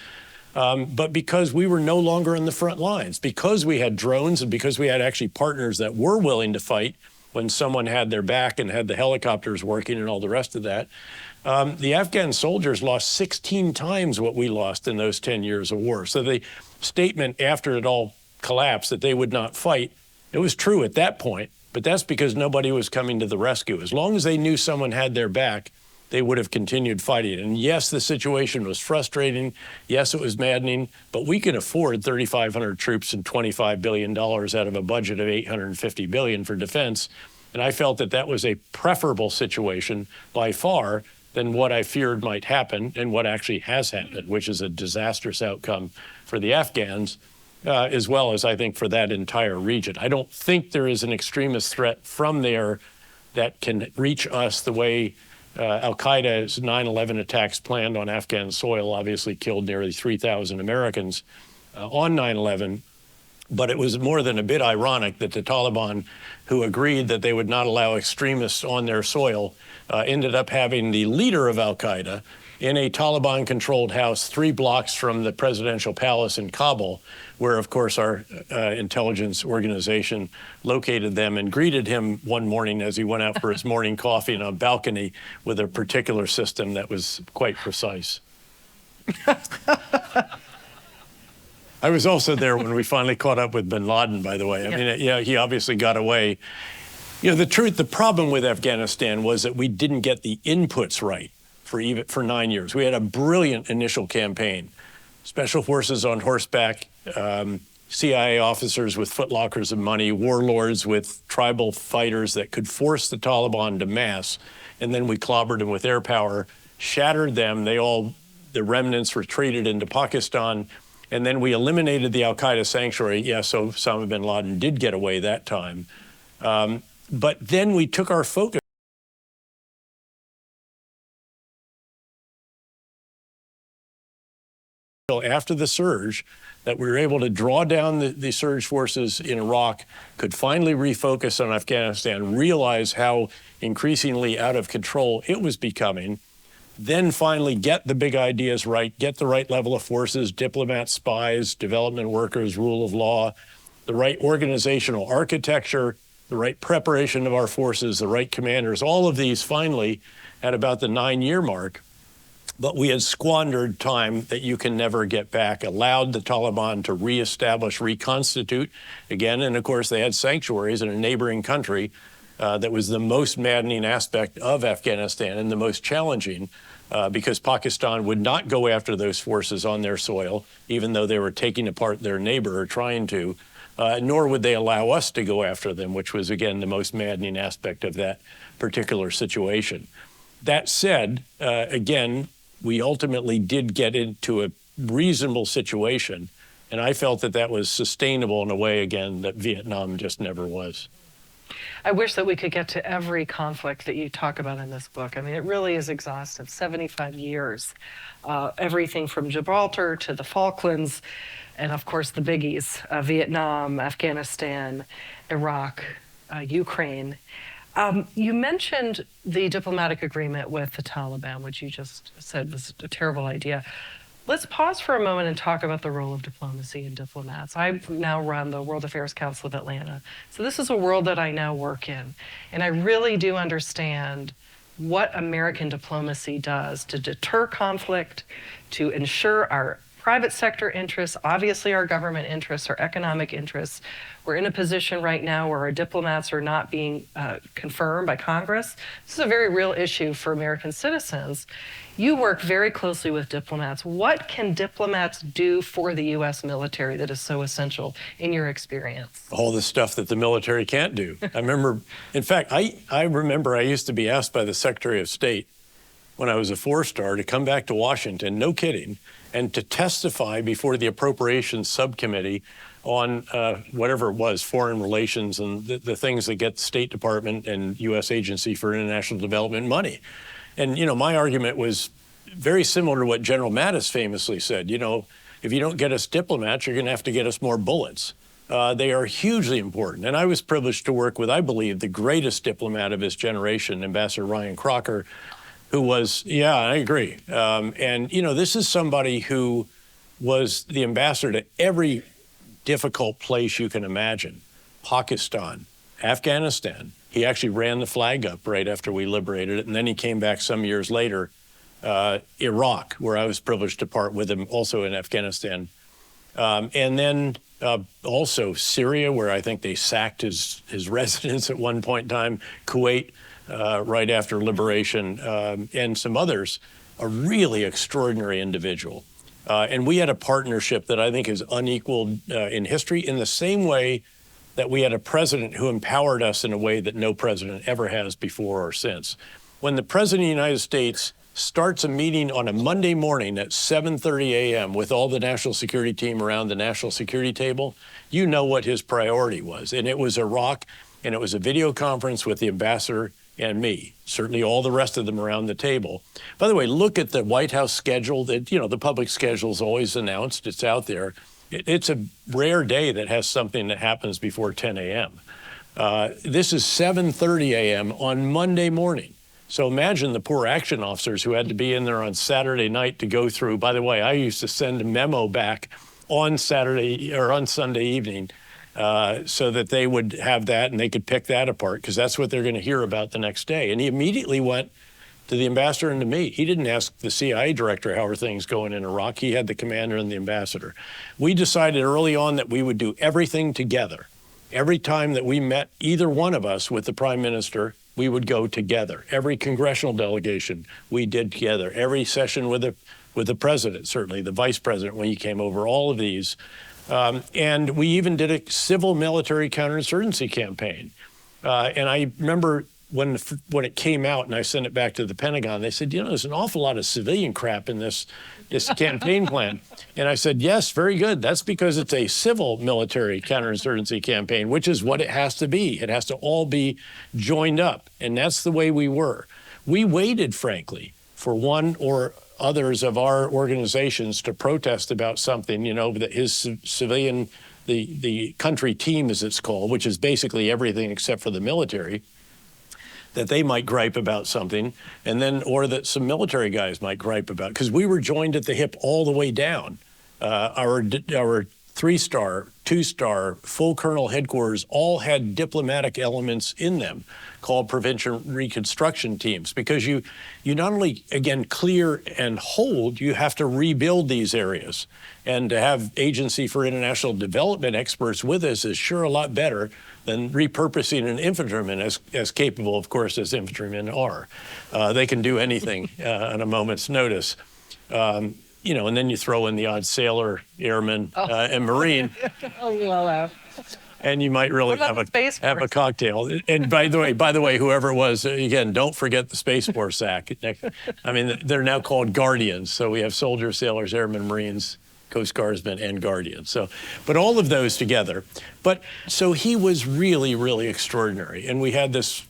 but because we were no longer in the front lines, because we had drones and because we had actually partners that were willing to fight when someone had their back and had the helicopters working and all the rest of that. The Afghan soldiers lost 16 times what we lost in those 10 years of war. So the statement after it all collapsed that they would not fight, it was true at that point, but that's because nobody was coming to the rescue. As long as they knew someone had their back, they would have continued fighting. And yes, the situation was frustrating. Yes, it was maddening, but we can afford 3,500 troops and $25 billion out of a budget of $850 billion for defense. And I felt that that was a preferable situation by far than what I feared might happen and what actually has happened, which is a disastrous outcome for the Afghans, as well as I think for that entire region. I don't think there is an extremist threat from there that can reach us the way Al-Qaeda's 9/11 attacks planned on Afghan soil obviously killed nearly 3,000 Americans on 9/11. But it was more than a bit ironic that the Taliban, who agreed that they would not allow extremists on their soil, ended up having the leader of Al-Qaeda in a Taliban-controlled house 3 blocks from the presidential palace in Kabul, where, of course, our intelligence organization located them and greeted him one morning as he went out for his morning coffee on a balcony with a particular system that was quite precise. I was also there when we finally caught up with bin Laden, by the way. I mean, yeah, he obviously got away. You know, the problem with Afghanistan was that we didn't get the inputs right for 9 years. We had a brilliant initial campaign. Special forces on horseback, CIA officers with footlockers of money, warlords with tribal fighters that could force the Taliban to mass. And then we clobbered them with air power, shattered them. The remnants retreated into Pakistan. And then we eliminated the Al-Qaeda sanctuary. Yeah, so Osama bin Laden did get away that time. But then we took our focus after the surge, that we were able to draw down the surge forces in Iraq, could finally refocus on Afghanistan, realize how increasingly out of control it was becoming, then finally get the big ideas right, get the right level of forces, diplomats, spies, development workers, rule of law, the right organizational architecture, the right preparation of our forces, the right commanders, all of these finally at about the 9-year mark. But we had squandered time that you can never get back, allowed the Taliban to reestablish, reconstitute again. And of course, they had sanctuaries in a neighboring country that was the most maddening aspect of Afghanistan and the most challenging because Pakistan would not go after those forces on their soil, even though they were taking apart their neighbor or trying to, nor would they allow us to go after them, which was, again, the most maddening aspect of that particular situation. That said, again, we ultimately did get into a reasonable situation, and I felt that that was sustainable in a way, again, that Vietnam just never was. I wish that we could get to every conflict that you talk about in this book. I mean, it really is exhaustive, 75 years. Everything from Gibraltar to the Falklands, and of course the biggies, Vietnam, Afghanistan, Iraq, Ukraine. You mentioned the diplomatic agreement with the Taliban, which you just said was a terrible idea. Let's pause for a moment and talk about the role of diplomacy and diplomats. I now run the World Affairs Council of Atlanta. So this is a world that I now work in. And I really do understand what American diplomacy does to deter conflict, to ensure our private sector interests, obviously our government interests, our economic interests. We're in a position right now where our diplomats are not being confirmed by Congress. This is a very real issue for American citizens. You work very closely with diplomats. What can diplomats do for the U.S. military that is so essential in your experience? All the stuff that the military can't do. I remember, in fact, I remember I used to be asked by the Secretary of State when I was a 4-star to come back to Washington, no kidding, and to testify before the Appropriations Subcommittee on whatever it was, foreign relations and the things that get the State Department and U.S. Agency for International Development money. And, my argument was very similar to what General Mattis famously said. If you don't get us diplomats, you're going to have to get us more bullets. They are hugely important. And I was privileged to work with, I believe, the greatest diplomat of his generation, Ambassador Ryan Crocker, who was, yeah, I agree. This is somebody who was the ambassador to every difficult place you can imagine. Pakistan, Afghanistan. He actually ran the flag up right after we liberated it. And then he came back some years later, Iraq, where I was privileged to part with him, also in Afghanistan. And then also Syria, where I think they sacked his residence at one point in time, Kuwait, right after liberation, and some others. A really extraordinary individual. And we had a partnership that I think is unequaled in history, in the same way that we had a president who empowered us in a way that no president ever has before or since. When the president of the United States starts a meeting on a Monday morning at 7:30 a.m. with all the national security team around the national security table, you know what his priority was. And it was Iraq, and it was a video conference with the ambassador and me, certainly all the rest of them around the table. By the way, look at the White House schedule. The public schedule is always announced. It's out there. It's a rare day that has something that happens before 10 a.m. This is 7:30 a.m. on Monday morning. So imagine the poor action officers who had to be in there on Saturday night to go through. By the way, I used to send a memo back on Saturday or on Sunday evening so that they would have that and they could pick that apart, because that's what they're going to hear about the next day. And he immediately went to the ambassador and to me. He didn't ask the CIA director how are things going in Iraq. He had the commander and the ambassador. We decided early on that we would do everything together. Every time that we met, either one of us with the prime minister, we would go together. Every congressional delegation we did together. Every session with the president, certainly the vice president when he came over, all of these. And we even did a civil military counterinsurgency campaign. And I remember when it came out and I sent it back to the Pentagon, they said, there's an awful lot of civilian crap in this campaign plan. And I said, yes, very good. That's because it's a civil military counterinsurgency campaign, which is what it has to be. It has to all be joined up. And that's the way we were. We waited, frankly, for one or others of our organizations to protest about something, that his civilian, the country team, as it's called, which is basically everything except for the military, that they might gripe about something, and then, or that some military guys might gripe about, because we were joined at the hip all the way down. Our 3-star, 2-star, full colonel headquarters all had diplomatic elements in them called prevention reconstruction teams, because you not only, again, clear and hold, you have to rebuild these areas. And to have Agency for International Development experts with us is sure a lot better than repurposing an infantryman, as capable, of course, as infantrymen are. They can do anything on a moment's notice. And then you throw in the odd sailor, airman, and Marine. And you might really have a cocktail. And by the way, whoever it was, again, don't forget the Space Force Act. I mean, they're now called Guardians. So we have soldiers, sailors, airmen, Marines, Coast Guardsmen, and Guardians. So, but all of those together. So he was really, really extraordinary. And we had this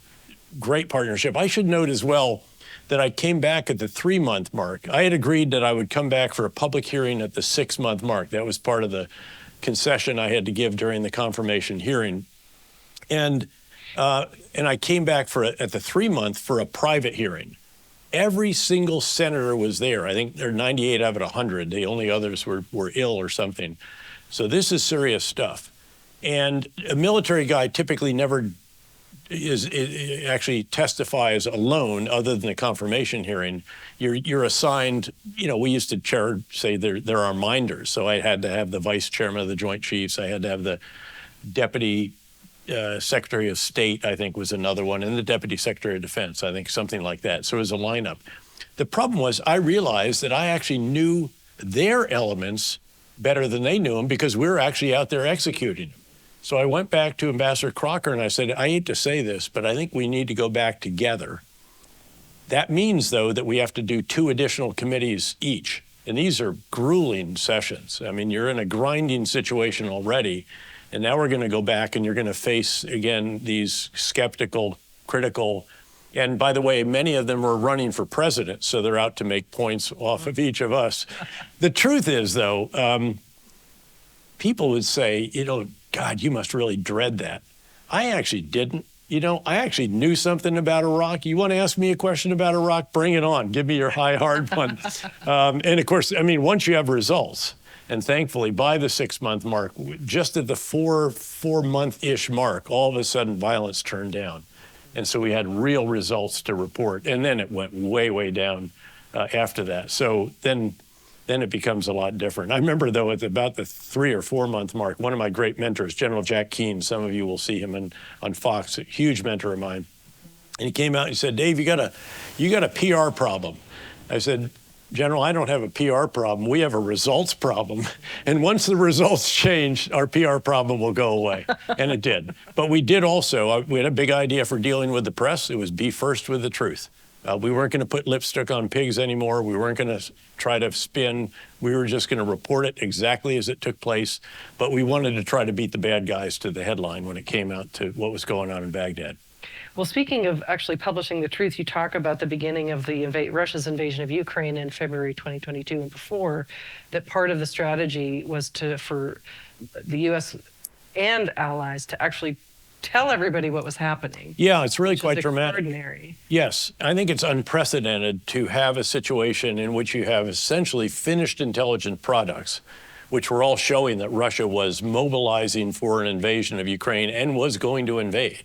great partnership. I should note as well that I came back at the 3-month mark. I had agreed that I would come back for a public hearing at the 6-month mark. That was part of the concession I had to give during the confirmation hearing. And I came back at the 3-month for a private hearing. Every single senator was there. I think there are 98 out of 100. The only others were ill or something. So this is serious stuff. And a military guy typically never actually testifies alone, other than the confirmation hearing. You're assigned, we used to say there are minders. So I had to have the vice chairman of the Joint Chiefs. I had to have the deputy Secretary of State, I think, was another one, and the Deputy Secretary of Defense, I think, something like that. So it was a lineup. The problem was I realized that I actually knew their elements better than they knew them, because we were actually out there executing them. So I went back to Ambassador Crocker and I said, I hate to say this, but I think we need to go back together. That means, though, that we have to do 2 additional committees each. And these are grueling sessions. I mean, you're in a grinding situation already, and now we're going to go back and you're going to face, again, these skeptical, critical, and by the way, many of them are running for president, so they're out to make points off of each of us. The truth is, though, people would say, God, you must really dread that. I actually didn't. I actually knew something about Iraq. You want to ask me a question about Iraq? Bring it on. Give me your high, hard one. And of course, I mean, once you have results, and thankfully by the 6-month mark, just at the four-month-ish mark, all of a sudden violence turned down. And so we had real results to report. And then it went way, way down after that. So then it becomes a lot different. I remember, though, at about the 3 or 4 month mark, one of my great mentors, General Jack Keane, some of you will see him on Fox, a huge mentor of mine. And he came out and he said, Dave, you got a PR problem. I said, General, I don't have a PR problem. We have a results problem. And once the results change, our PR problem will go away. And it did. But we did also, we had a big idea for dealing with the press. It was be first with the truth. We weren't going to put lipstick on pigs anymore. We weren't going to try to spin. We were just going to report it exactly as it took place. But we wanted to try to beat the bad guys to the headline when it came out to what was going on in Baghdad. Well, speaking of actually publishing the truth, you talk about the beginning of Russia's invasion of Ukraine in February 2022 and before, that part of the strategy was for the U.S. and allies to actually tell everybody what was happening. Yeah, it's really quite dramatic. Extraordinary. Yes, I think it's unprecedented to have a situation in which you have essentially finished intelligent products, which were all showing that Russia was mobilizing for an invasion of Ukraine and was going to invade.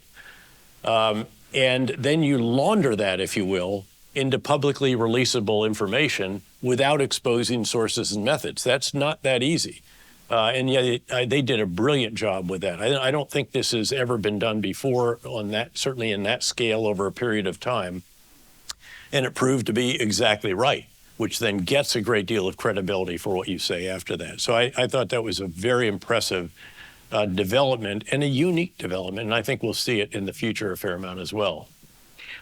And then you launder that, if you will, into publicly releasable information without exposing sources and methods. That's not that easy. And yet they did a brilliant job with that. I don't think this has ever been done before on that, certainly in that scale over a period of time. And it proved to be exactly right, which then gets a great deal of credibility for what you say after that. So I thought that was a very impressive development and a unique development. And I think we'll see it in the future a fair amount as well.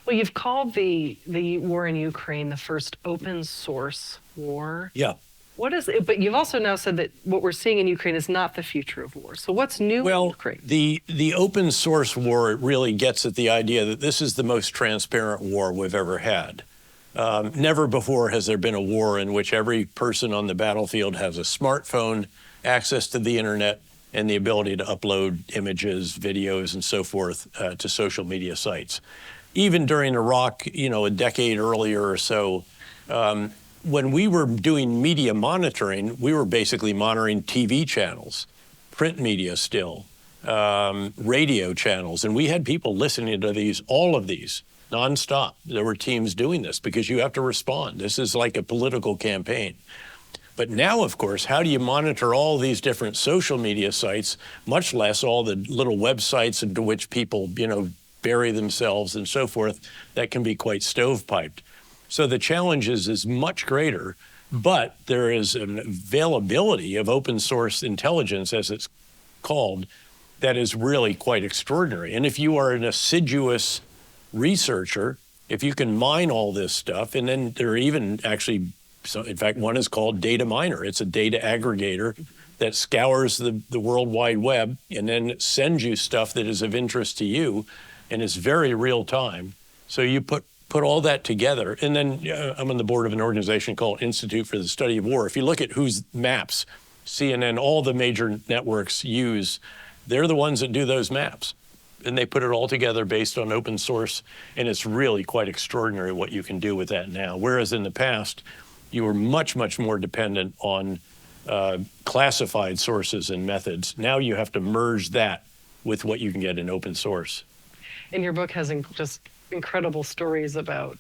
Well, you've called the war in Ukraine the first open source war. Yeah. What is it? But you've also now said that what we're seeing in Ukraine is not the future of war. So what's new in Ukraine? The open source war really gets at the idea that this is the most transparent war we've ever had. Never before has there been a war in which every person on the battlefield has a smartphone, access to the internet, and the ability to upload images, videos, and so forth to social media sites. Even during Iraq, a decade earlier or so, when we were doing media monitoring, we were basically monitoring TV channels, print media still, radio channels, and we had people listening to all of these, nonstop. There were teams doing this because you have to respond. This is like a political campaign. But now, of course, how do you monitor all these different social media sites, much less all the little websites into which people, bury themselves and so forth, that can be quite stovepiped. So the challenge is much greater, but there is an availability of open source intelligence, as it's called, that is really quite extraordinary. And if you are an assiduous researcher, if you can mine all this stuff, and then there are even actually, so in fact, one is called Data Miner. It's a data aggregator that scours the World Wide Web and then sends you stuff that is of interest to you, and it's very real time. So you put all that together, and then I'm on the board of an organization called Institute for the Study of War. If you look at whose maps CNN, all the major networks use, they're the ones that do those maps. And they put it all together based on open source, and it's really quite extraordinary what you can do with that now. Whereas in the past, you were much, much more dependent on classified sources and methods. Now you have to merge that with what you can get in open source. And your book has just incredible stories about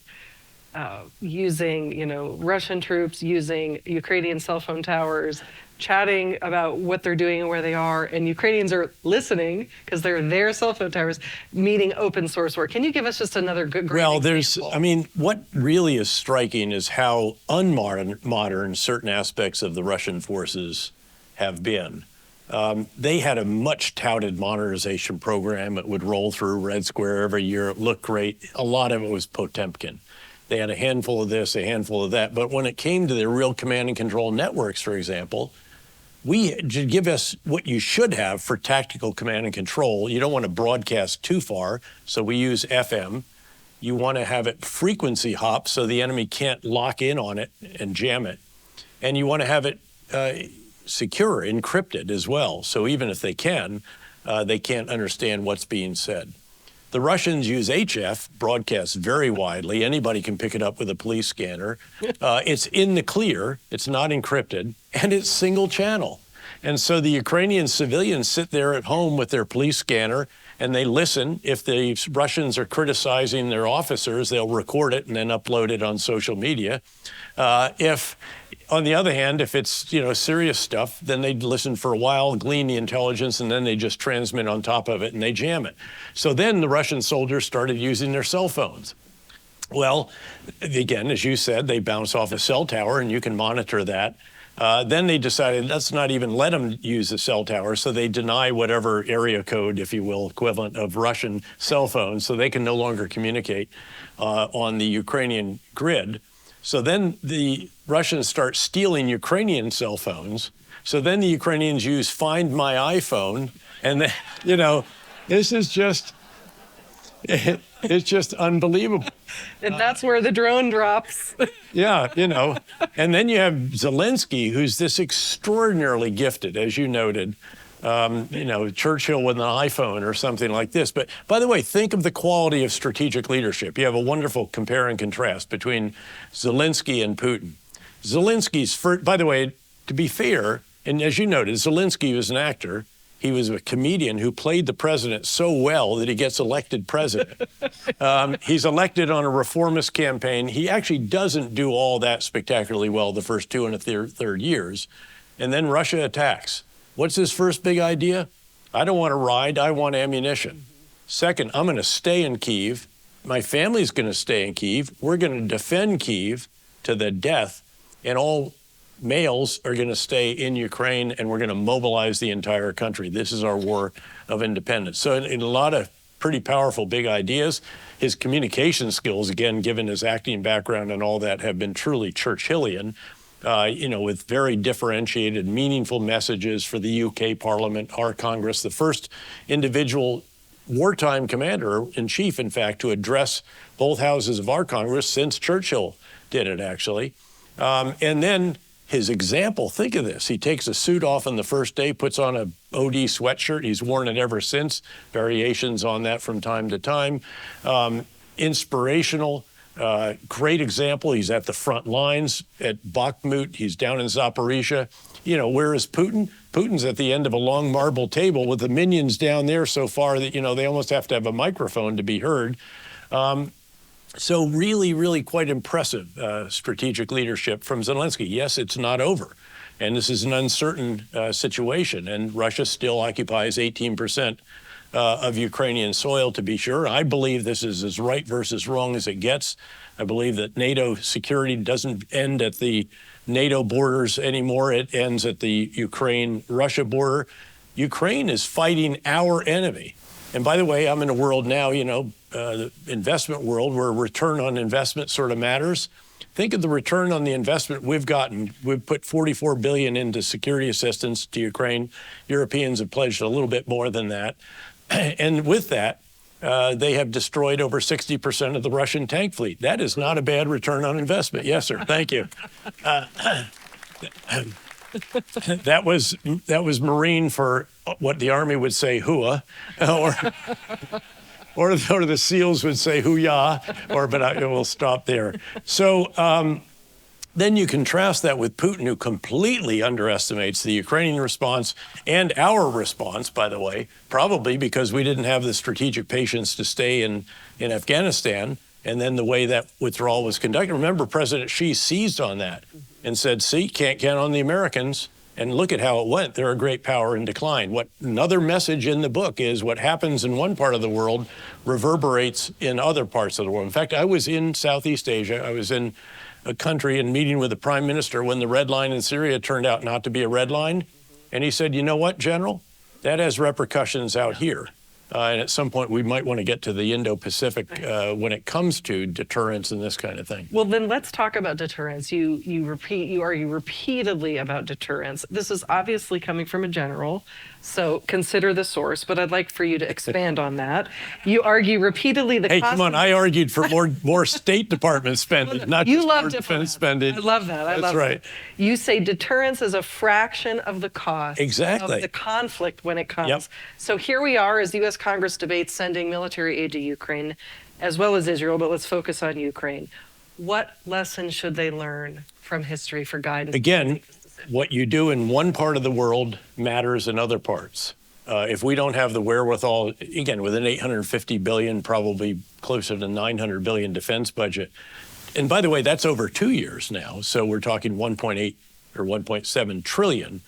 using, Russian troops using Ukrainian cell phone towers, chatting about what they're doing and where they are, and Ukrainians are listening because they're their cell phone towers, meeting open source work. Can you give us just another great example? What really is striking is how unmodern certain aspects of the Russian forces have been. They had a much touted modernization program. It would roll through Red Square every year. It looked great. A lot of it was Potemkin. They had a handful of this, a handful of that. But when it came to their real command and control networks, for example, to give us what you should have for tactical command and control. You don't want to broadcast too far, so we use FM. You want to have it frequency hop so the enemy can't lock in on it and jam it. And you want to have it secure, encrypted as well. So even if they can't understand what's being said. The Russians use HF, broadcast very widely. Anybody can pick it up with a police scanner. It's in the clear, it's not encrypted, and it's single channel. And so the Ukrainian civilians sit there at home with their police scanner and they listen. If the Russians are criticizing their officers, they'll record it and then upload it on social media. On the other hand, if it's serious stuff, then they listen for a while, glean the intelligence, and then they just transmit on top of it and they jam it. So then the Russian soldiers started using their cell phones. Well, again, as you said, they bounce off a cell tower and you can monitor that. Then they decided let's not even let them use the cell tower, so they deny whatever area code, if you will, equivalent of Russian cell phones, so they can no longer communicate on the Ukrainian grid. So then the Russians start stealing Ukrainian cell phones. So then the Ukrainians use Find My iPhone, and this is just, it's just unbelievable. And that's where the drone drops. Yeah, and then you have Zelensky, who's this extraordinarily gifted, as you noted, Churchill with an iPhone or something like this. But by the way, think of the quality of strategic leadership. You have a wonderful compare and contrast between Zelensky and Putin. Zelensky's first, by the way, to be fair, and as you noted, Zelensky was an actor. He was a comedian who played the president so well that he gets elected president. He's elected on a reformist campaign. He actually doesn't do all that spectacularly well the first 2 and a third years. And then Russia attacks. What's his first big idea? I don't want to ride, I want ammunition. Second, I'm going to stay in Kyiv. My family's going to stay in Kyiv. We're going to defend Kyiv to the death, and all males are going to stay in Ukraine, and we're going to mobilize the entire country. This is our war of independence. So in a lot of pretty powerful big ideas, his communication skills, again, given his acting background and all that, have been truly Churchillian. With very differentiated, meaningful messages for the UK Parliament, our Congress, the first individual wartime commander-in-chief, in fact, to address both houses of our Congress since Churchill did it, actually. And then his example, think of this. He takes a suit off on the first day, puts on a OD sweatshirt. He's worn it ever since, variations on that from time to time. Inspirational. Great example. He's at the front lines at Bakhmut. He's down in Zaporizhia. Where is Putin? Putin's at the end of a long marble table with the minions down there so far that, they almost have to have a microphone to be heard. So really, really quite impressive strategic leadership from Zelensky. Yes, it's not over. And this is an uncertain situation. And Russia still occupies 18% of Ukrainian soil, to be sure. I believe this is as right versus wrong as it gets. I believe that NATO security doesn't end at the NATO borders anymore. It ends at the Ukraine-Russia border. Ukraine is fighting our enemy. And by the way, I'm in a world now, the investment world, where return on investment sort of matters. Think of the return on the investment we've gotten. We've put $44 billion into security assistance to Ukraine. Europeans have pledged a little bit more than that. And with that, they have destroyed over 60% of the Russian tank fleet. That is not a bad return on investment. Yes, sir. Thank you. That was Marine for what the Army would say, hooah, or the SEALs would say hoo-yah, but we'll stop there. So then you contrast that with Putin, who completely underestimates the Ukrainian response and our response, by the way, probably because we didn't have the strategic patience to stay in Afghanistan, and then the way that withdrawal was conducted. Remember, President Xi seized on that and said, see, can't count on the Americans. And look at how it went. They're a great power in decline. What another message in the book is what happens in one part of the world reverberates in other parts of the world. In fact, I was in Southeast Asia. I was in a country and meeting with the prime minister when the red line in Syria turned out not to be a red line. And he said, you know what, General? That has repercussions out here. And at some point, we might want to get to the Indo-Pacific when it comes to deterrence and this kind of thing. Well, then let's talk about deterrence. You argue repeatedly about deterrence. This is obviously coming from a general, so consider the source. But I'd like for you to expand on that. You argue repeatedly the Hey, cost. come on! I argued for more State Department spending, not You just love more defense spending. I love that. That's right. You say deterrence is a fraction of the cost Exactly. of the conflict when it comes. Yep. So here we are as the U.S. Congress debates sending military aid to Ukraine, as well as Israel, but let's focus on Ukraine. What lessons should they learn from history for guidance? Again, what you do in one part of the world matters in other parts. If we don't have the wherewithal, again, with an $850 billion, probably closer to $900 billion defense budget, and by the way, that's over 2 years now, so we're talking 1.8 or 1.7 trillion.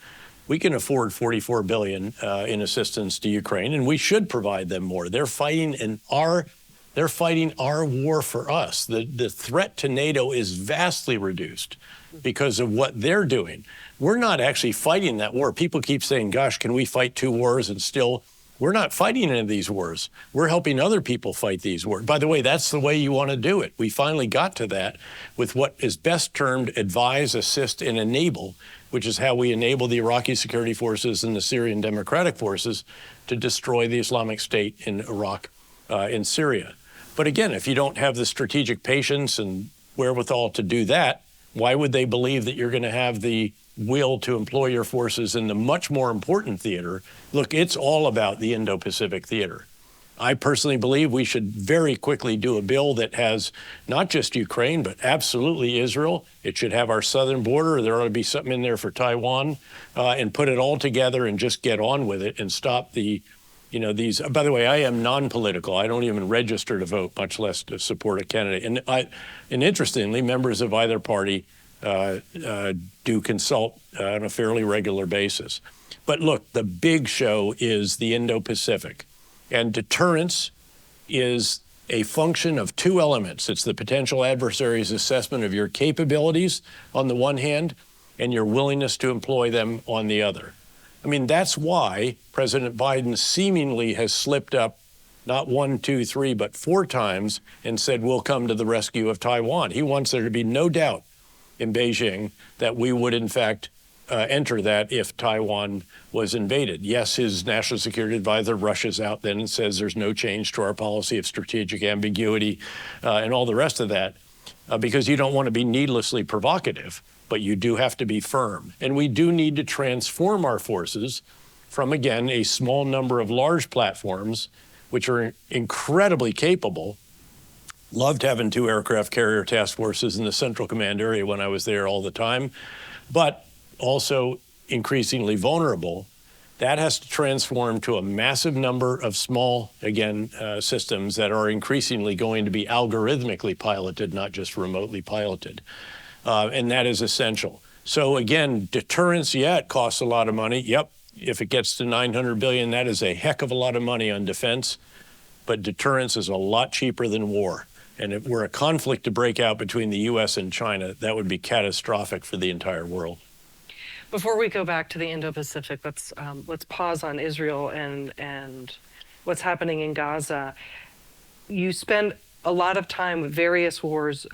We can afford $44 billion in assistance to Ukraine, and we should provide them more. They're fighting our war for us. The threat to NATO is vastly reduced because of what they're doing. We're not actually fighting that war. People keep saying, gosh, can we fight 2 wars and still? We're not fighting any of these wars. We're helping other people fight these wars. By the way, that's the way you want to do it. We finally got to that with what is best termed advise, assist, and enable, which is how we enable the Iraqi security forces and the Syrian Democratic Forces to destroy the Islamic State in Iraq and Syria. But again, if you don't have the strategic patience and wherewithal to do that, why would they believe that you're going to have the will to employ your forces in the much more important theater? Look, it's all about the Indo-Pacific theater. I personally believe we should very quickly do a bill that has not just Ukraine, but absolutely Israel. It should have our southern border. There ought to be something in there for Taiwan, and put it all together and just get on with it and stop the, these. By the way, I am non-political. I don't even register to vote, much less to support a candidate. And interestingly, members of either party do consult on a fairly regular basis. But look, the big show is the Indo-Pacific. And deterrence is a function of 2 elements. It's the potential adversary's assessment of your capabilities on the one hand, and your willingness to employ them on the other. I mean, that's why President Biden seemingly has slipped up not 1, 2, 3, but 4 times and said, we'll come to the rescue of Taiwan. He wants there to be no doubt in Beijing that we would, in fact, enter that if Taiwan was invaded. Yes, his national security advisor rushes out then and says there's no change to our policy of strategic ambiguity and all the rest of that, because you don't want to be needlessly provocative, but you do have to be firm. And we do need to transform our forces from, again, a small number of large platforms, which are incredibly capable. Loved having 2 aircraft carrier task forces in the Central Command area when I was there all the time, but also increasingly vulnerable. That has to transform to a massive number of small, again, systems that are increasingly going to be algorithmically piloted, not just remotely piloted. And that is essential. So again, deterrence, yeah, it costs a lot of money. Yep, if it gets to $900 billion, that is a heck of a lot of money on defense. But deterrence is a lot cheaper than war. And if we're a conflict to break out between the U.S. and China, that would be catastrophic for the entire world. Before we go back to the Indo-Pacific, let's pause on Israel and what's happening in Gaza. You spend a lot of time with various wars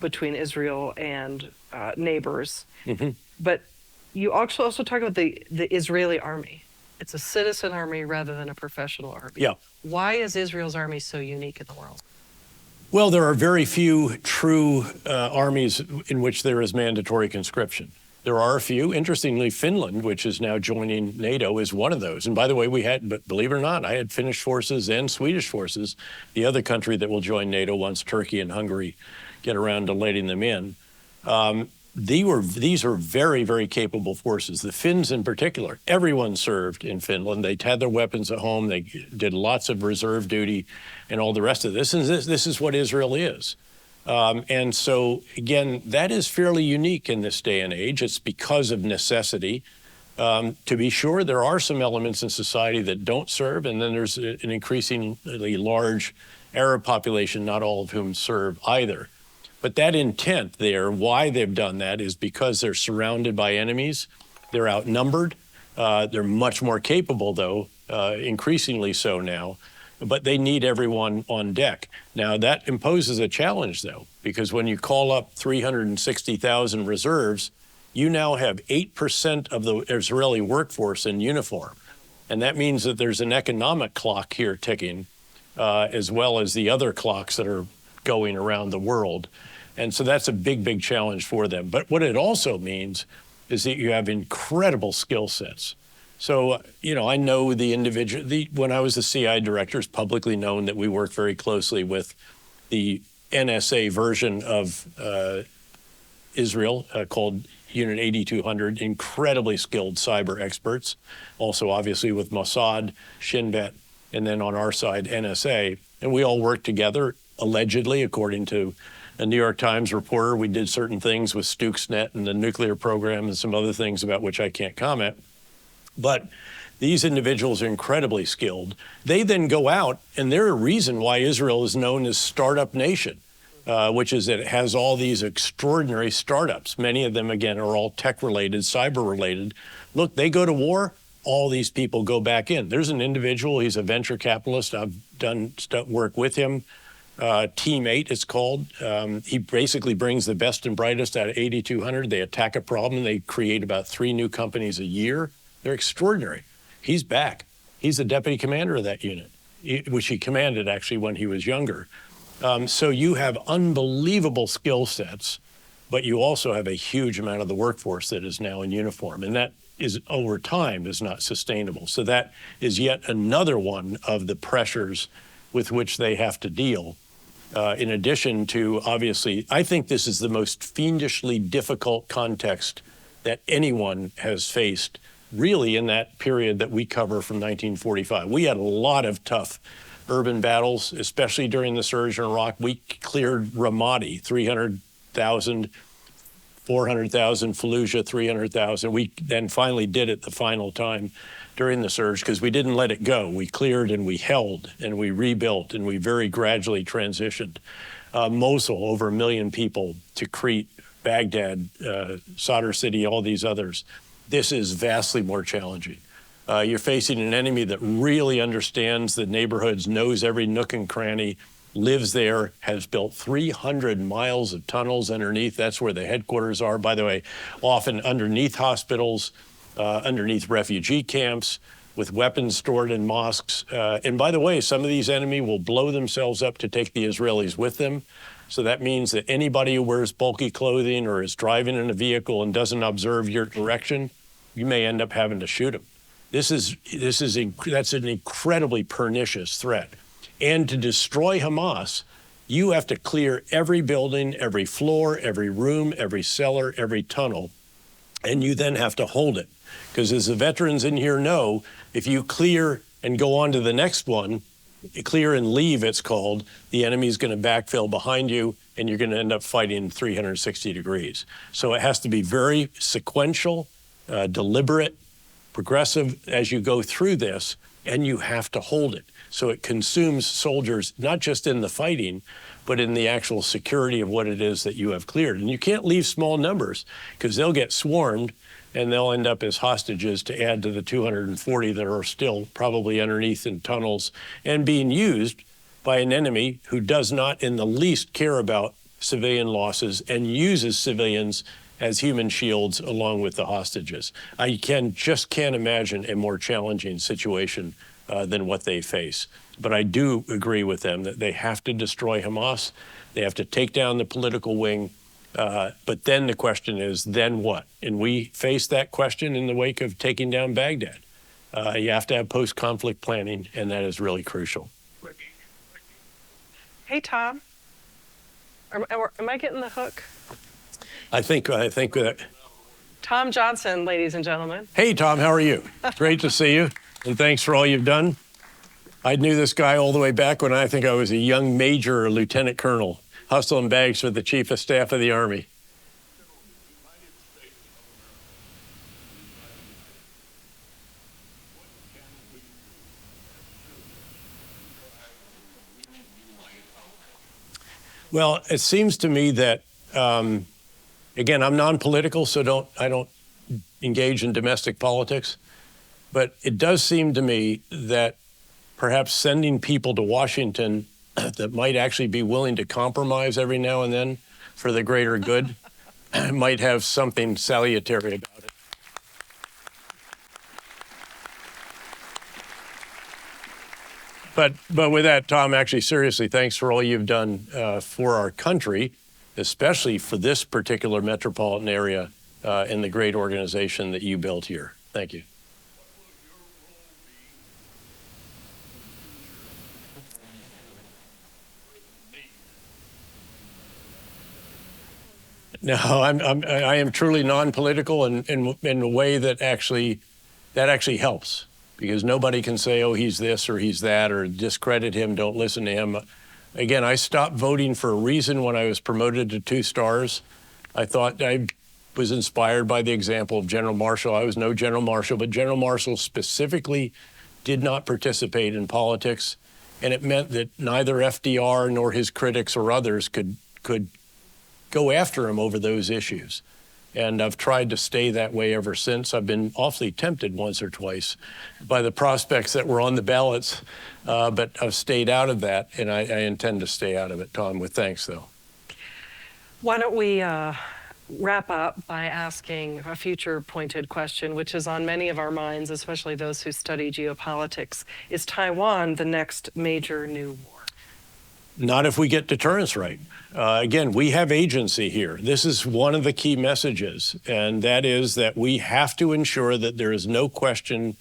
between Israel and neighbors, but you also talk about the Israeli army. It's a citizen army rather than a professional army. Yeah. Why is Israel's army so unique in the world? Well, there are very few true armies in which there is mandatory conscription. There are a few. Interestingly, Finland, which is now joining NATO, is one of those. And by the way, but believe it or not, I had Finnish forces and Swedish forces, the other country that will join NATO once Turkey and Hungary get around to letting them in. These are very, very capable forces. The Finns in particular, everyone served in Finland. They had their weapons at home. They did lots of reserve duty and all the rest of this. And this is what Israel is. And so, again, that is fairly unique in this day and age. It's because of necessity. To be sure, there are some elements in society that don't serve, and then there's an increasingly large Arab population, not all of whom serve either. But that intent there, why they've done that, is because they're surrounded by enemies, they're outnumbered, They're much more capable, though, increasingly so now, but they need everyone on deck. Now, that imposes a challenge, though, because when you call up 360,000 reserves, you now have 8% of the Israeli workforce in uniform. And that means that there's an economic clock here ticking, as well as the other clocks that are going around the world. And so that's a big, big challenge for them. But what it also means is that you have incredible skill sets. So, I know the individual, when I was the CI director, it's publicly known that we work very closely with the NSA version of Israel called Unit 8200, incredibly skilled cyber experts, also obviously with Mossad, Shin Bet, and then on our side, NSA. And we all work together, allegedly, according to a New York Times reporter. We did certain things with Stuxnet and the nuclear program and some other things about which I can't comment. But these individuals are incredibly skilled. They then go out, and they're a reason why Israel is known as Startup Nation, which is that it has all these extraordinary startups. Many of them, again, are all tech-related, cyber-related. Look, they go to war, all these people go back in. There's an individual, he's a venture capitalist. I've done work with him. Team 8, it's called. He basically brings the best and brightest out of 8200. They attack a problem. They create about 3 new companies a year. They're extraordinary. He's back. He's the deputy commander of that unit, which he commanded actually when he was younger. So you have unbelievable skill sets, but you also have a huge amount of the workforce that is now in uniform. And that is, over time, is not sustainable. So that is yet another one of the pressures with which they have to deal. In addition to, obviously, I think this is the most fiendishly difficult context that anyone has faced, really, in that period that we cover from 1945. We had a lot of tough urban battles, especially during the surge in Iraq. We cleared Ramadi, 300,000, 400,000, Fallujah, 300,000. We then finally did it the final time during the surge because we didn't let it go. We cleared and we held and we rebuilt and we very gradually transitioned. Mosul, over 1 million people, to Crete, Baghdad, Sadr City, all these others. This is vastly more challenging. You're facing an enemy that really understands the neighborhoods, knows every nook and cranny, lives there, has built 300 miles of tunnels underneath. That's where the headquarters are, by the way, often underneath hospitals, underneath refugee camps, with weapons stored in mosques. And by the way, some of these enemy will blow themselves up to take the Israelis with them. So that means that anybody who wears bulky clothing or is driving in a vehicle and doesn't observe your direction, you may end up having to shoot them. That's an incredibly pernicious threat. And to destroy Hamas, you have to clear every building, every floor, every room, every cellar, every tunnel, and you then have to hold it. Because as the veterans in here know, if you clear and go on to the next one, clear and leave, it's called, the enemy's going to backfill behind you, and you're going to end up fighting 360 degrees. So it has to be very sequential, deliberate, progressive as you go through this, and you have to hold it. So it consumes soldiers, not just in the fighting, but in the actual security of what it is that you have cleared. And you can't leave small numbers because they'll get swarmed and they'll end up as hostages to add to the 240 that are still probably underneath in tunnels and being used by an enemy who does not in the least care about civilian losses and uses civilians as human shields along with the hostages. I just can't imagine a more challenging situation than what they face. But I do agree with them that they have to destroy Hamas. They have to take down the political wing. But then the question is, then what? And we face that question in the wake of taking down Baghdad. You have to have post-conflict planning, and that is really crucial. Hey, Tom. Am I getting the hook? I think that. Tom Johnson, ladies and gentlemen. Hey, Tom, how are you? Great to see you, and thanks for all you've done. I knew this guy all the way back when I think I was a young major or lieutenant colonel, hustling bags for the chief of staff of the Army. Well, it seems to me that, again, I'm non-political, so I don't engage in domestic politics. But it does seem to me that perhaps sending people to Washington that might actually be willing to compromise every now and then for the greater good might have something salutary about it. But with that, Tom, actually, seriously, thanks for all you've done for our country, especially for this particular metropolitan area and the great organization that you built here. Thank you. No, I am truly non-political in a way that actually helps, because nobody can say, oh, he's this or he's that, or discredit him, don't listen to him. Again, I stopped voting for a reason when I was promoted to 2 stars. I thought I was inspired by the example of General Marshall. I was no General Marshall, but General Marshall specifically did not participate in politics, and it meant that neither FDR nor his critics or others could go after him over those issues. And I've tried to stay that way ever since. I've been awfully tempted once or twice by the prospects that were on the ballots, but I've stayed out of that, and I intend to stay out of it, Tom, with thanks, though. Why don't we wrap up by asking a future pointed question, which is on many of our minds, especially those who study geopolitics. Is Taiwan the next major new war? Not if we get deterrence right. Again, we have agency here. This is one of the key messages, and that is that we have to ensure that there is no question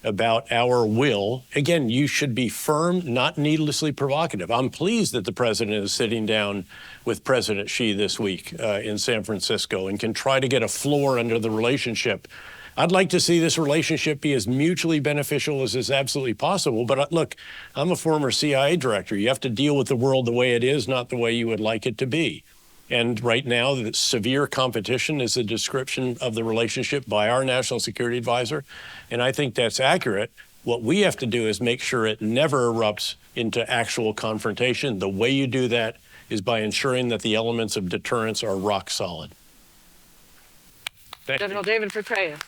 about our will. Again, you should be firm, not needlessly provocative. I'm pleased that the president is sitting down with President Xi this week in San Francisco and can try to get a floor under the relationship. I'd like to see this relationship be as mutually beneficial as is absolutely possible. But look, I'm a former CIA director. You have to deal with the world the way it is, not the way you would like it to be. And right now, the severe competition is a description of the relationship by our national security advisor. And I think that's accurate. What we have to do is make sure it never erupts into actual confrontation. The way you do that is by ensuring that the elements of deterrence are rock solid. Thank you. General David Petraeus.